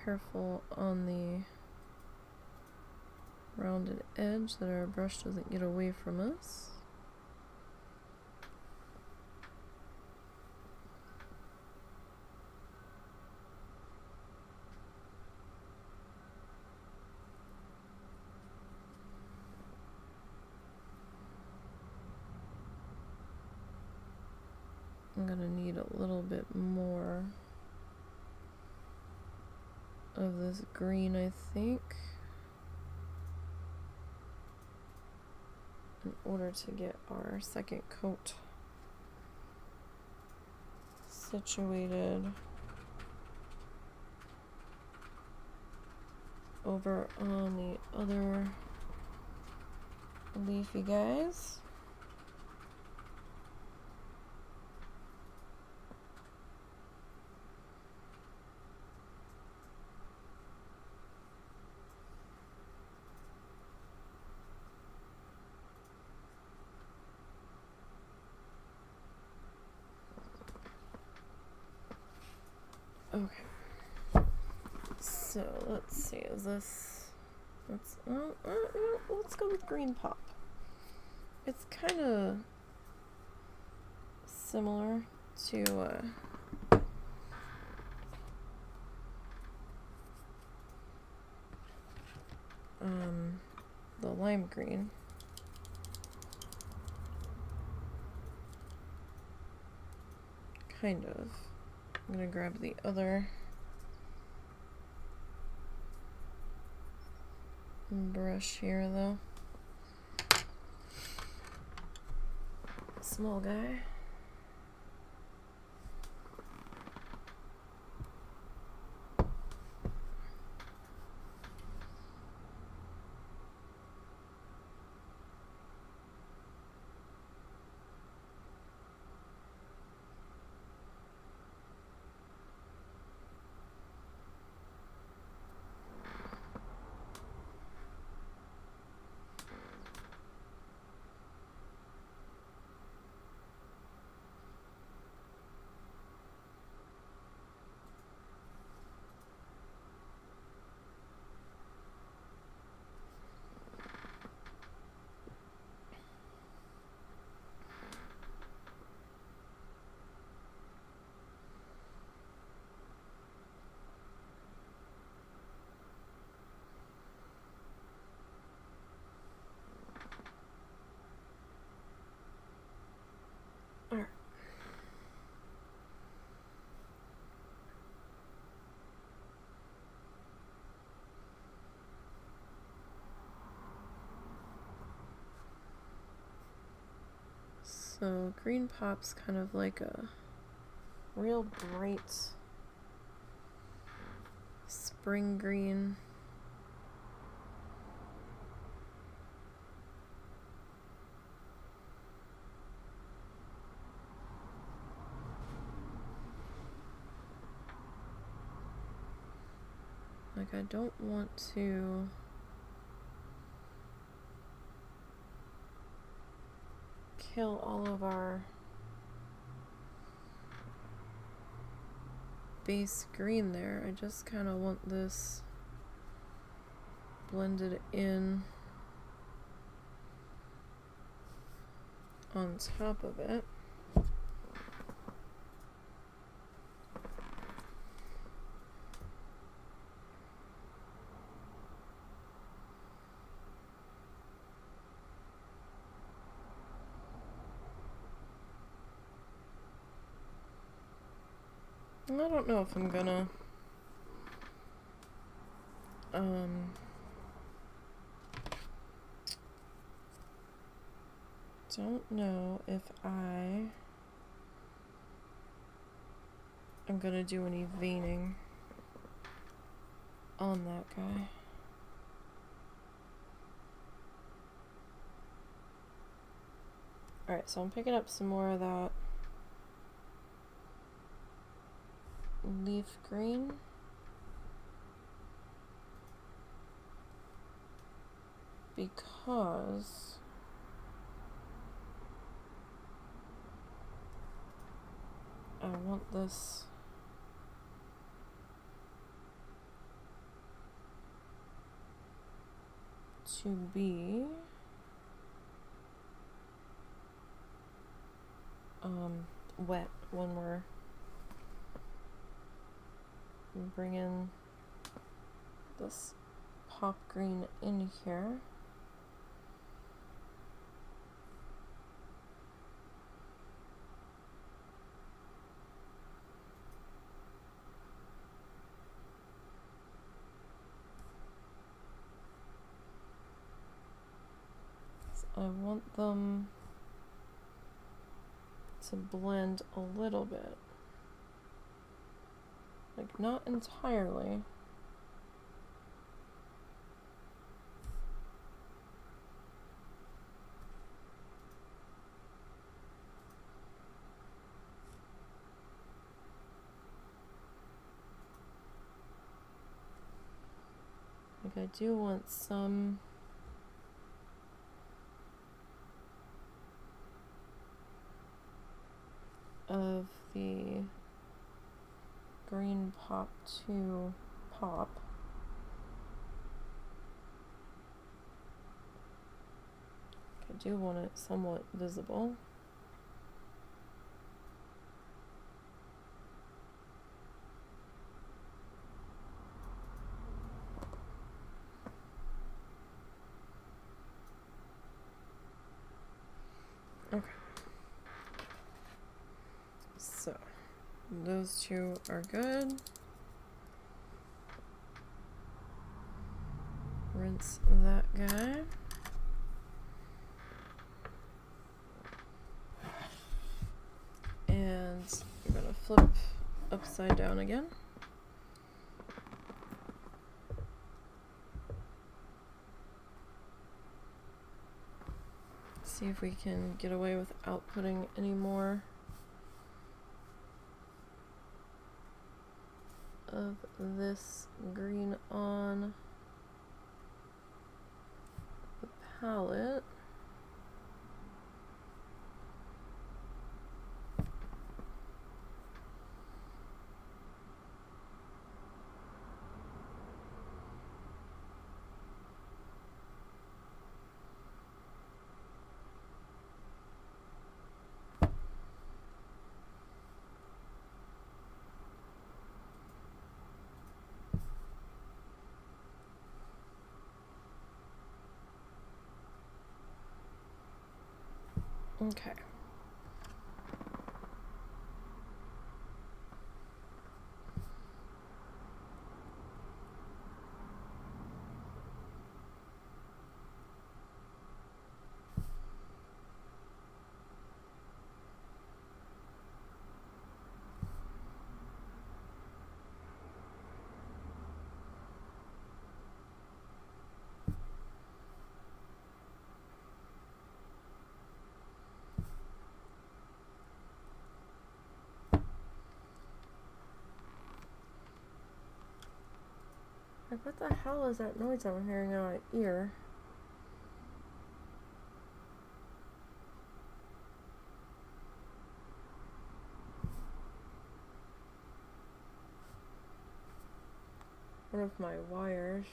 Careful on the rounded edge that our brush doesn't get away from us. I'm gonna need a little bit more of this green, I think, in order to get our second coat situated over on the other leafy guys. Okay, so let's see, is this, let's go with green pop. It's kind of similar to the lime green. Kind of. I'm gonna grab the other brush here though. Small guy. So green pop's kind of like a real bright spring green. Like, I don't want to kill all of our base green there. I just kind of want this blended in on top of it. I don't know if I'm gonna don't know if I am gonna do any veining on that guy. Alright, so I'm picking up some more of that leaf green. Because I want this to be wet when we're bringing this pop green in here. I want them to blend a little bit. Like, not entirely. Like, I do want some of the green pop to pop. I do want it somewhat visible. Okay. So, those two are good. Rinse that guy. And we're gonna flip upside down again. See if we can get away without putting any more of this green on the palette. Okay. Like, what the hell is that noise I'm hearing in my ear? One of my wires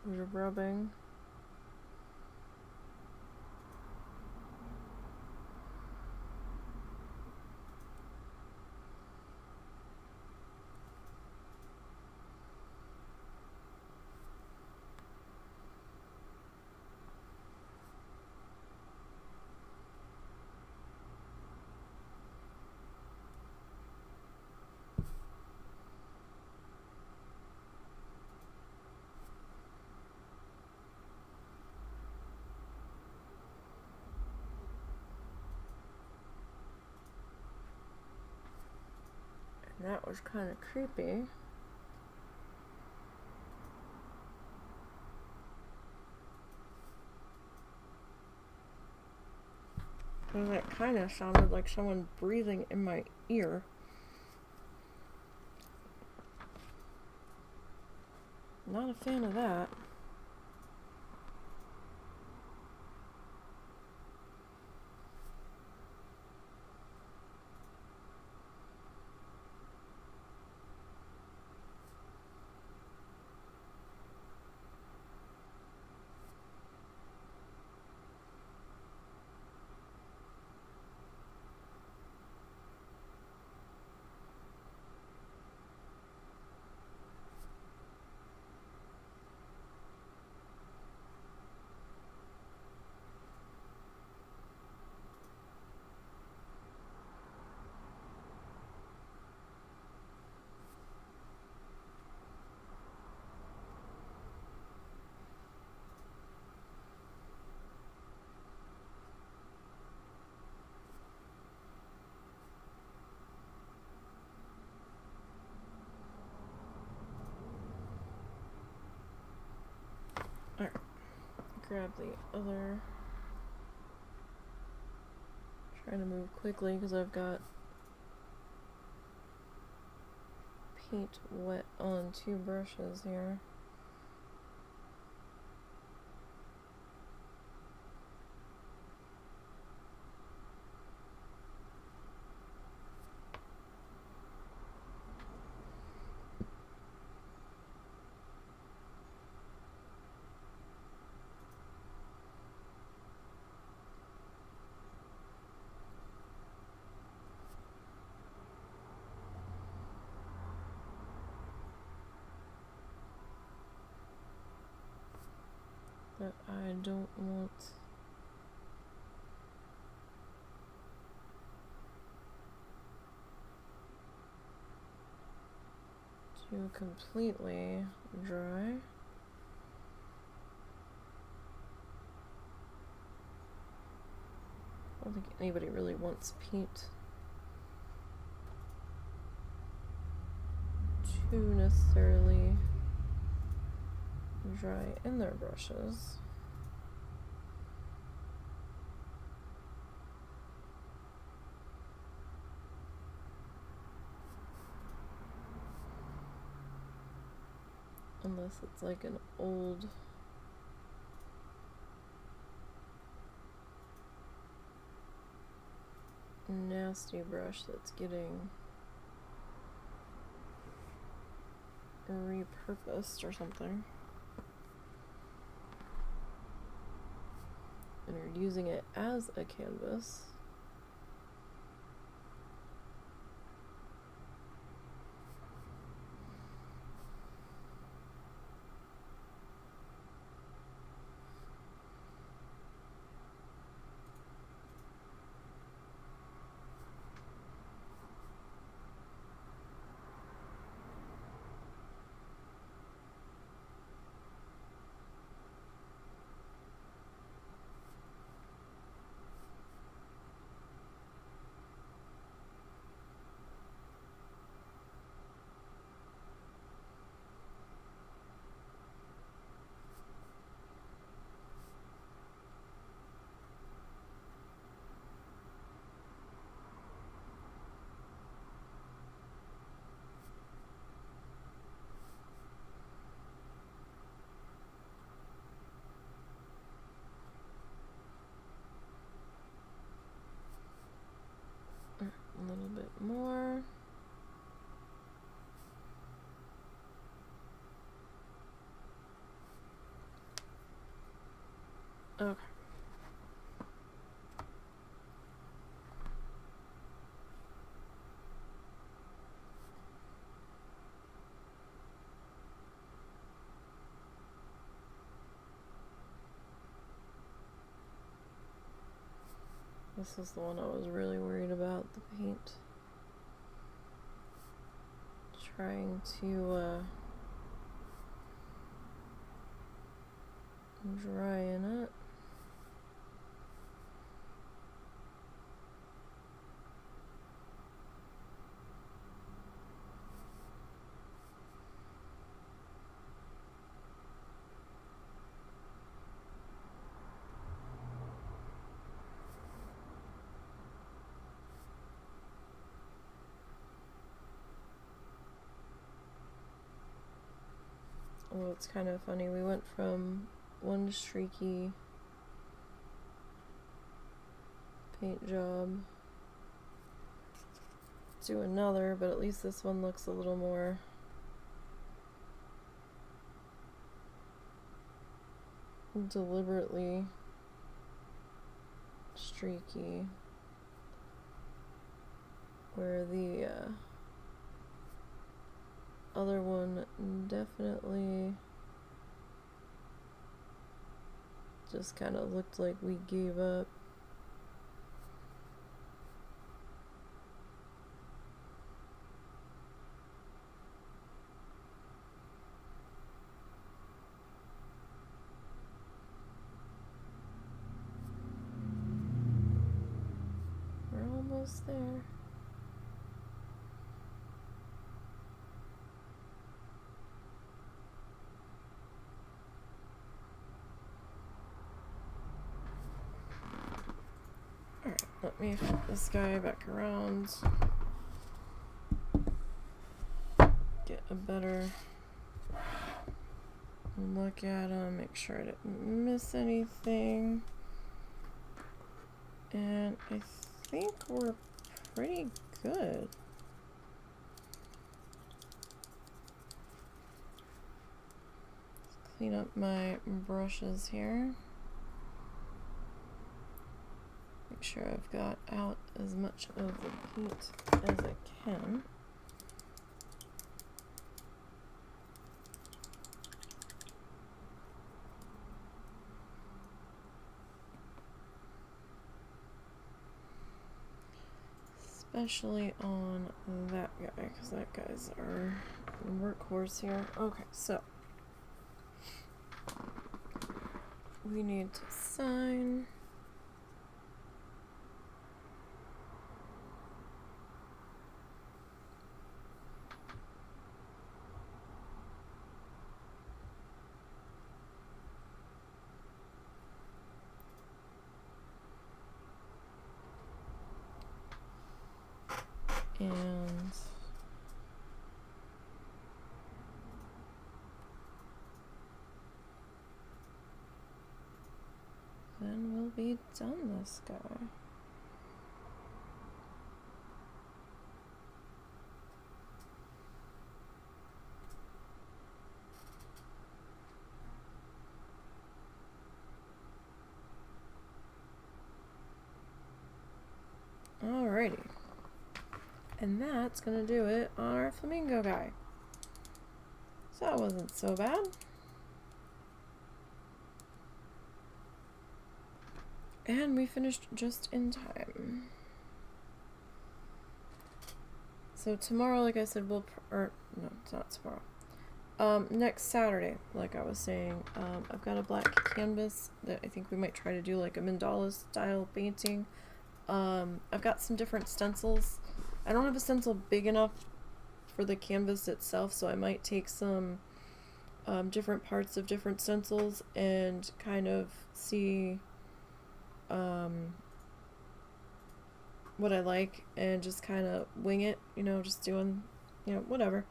was rubbing. And that was kind of creepy. And that kind of sounded like someone breathing in my ear. Not a fan of that. Alright, grab the other. Trying to move quickly because I've got paint wet on 2 brushes here. But I don't want to completely dry. I don't think anybody really wants paint to necessarily dry in their brushes. Unless it's like an old nasty brush that's getting repurposed or something. And you're using it as a canvas. Okay. This is the one I was really worried about, the paint. Trying to dry in it. Oh, it's kind of funny. We went from one streaky paint job to another, but at least this one looks a little more deliberately streaky, where the other one definitely just kind of looked like we gave up. We're almost there. Alright, let me flip this guy back around. Get a better look at him, make sure I didn't miss anything. And I think we're pretty good. Let's clean up my brushes here. Make sure I've got out as much of the paint as I can. Especially on that guy, because that guy's our workhorse here. Okay, so we need to sign. And then we'll be done this guy. Alrighty. And that's gonna do it on our flamingo guy. So that wasn't so bad. And we finished just in time. So tomorrow, like I said, no, it's not tomorrow. Next Saturday, like I was saying, I've got a black canvas that I think we might try to do like a mandala style painting. I've got some different stencils. I don't have a stencil big enough for the canvas itself, so I might take some different parts of different stencils and kind of see what I like and just kind of wing it, you know, just doing, you know, whatever.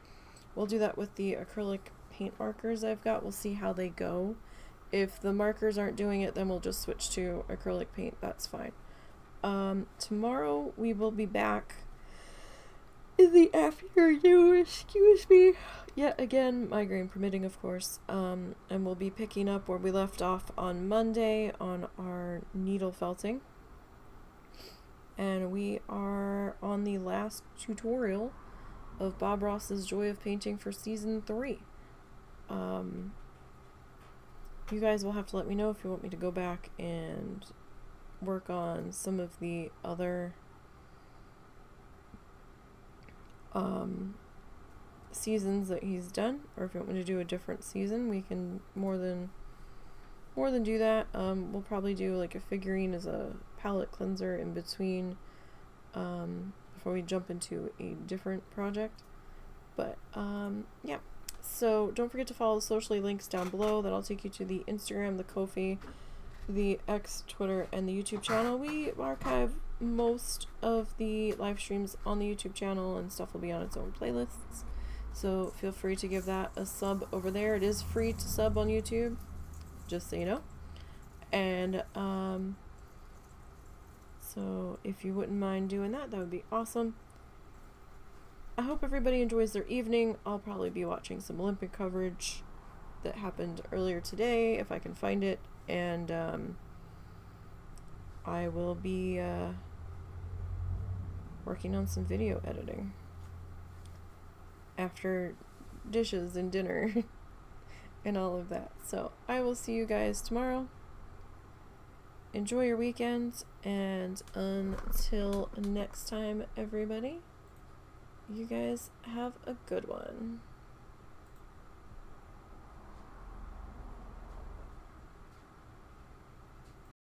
We'll do that with the acrylic paint markers I've got. We'll see how they go. If the markers aren't doing it, then we'll just switch to acrylic paint. That's fine. Tomorrow we will be back in the afternoon, excuse me. Yet again, migraine permitting, of course. And we'll be picking up where we left off on Monday on our needle felting. And we are on the last tutorial of Bob Ross's Joy of Painting for Season 3. You guys will have to let me know if you want me to go back and work on some of the other seasons that he's done, or if you want me to do a different season, we can more than do that. We'll probably do like a figurine as a palette cleanser in between before we jump into a different project. But yeah, so don't forget to follow the socially links down below. That'll take you to the Instagram, the Ko-fi, the X, Twitter, and the YouTube channel. We archive most of the live streams on the YouTube channel, and stuff will be on its own playlists, so feel free to give that a sub over there. It is free to sub on YouTube, just so you know. And so if you wouldn't mind doing that, that would be awesome. I hope everybody enjoys their evening. I'll probably be watching some Olympic coverage that happened earlier today, if I can find it, and I will be working on some video editing after dishes and dinner and all of that. So I will see you guys tomorrow. Enjoy your weekend, and until next time, everybody, you guys have a good one.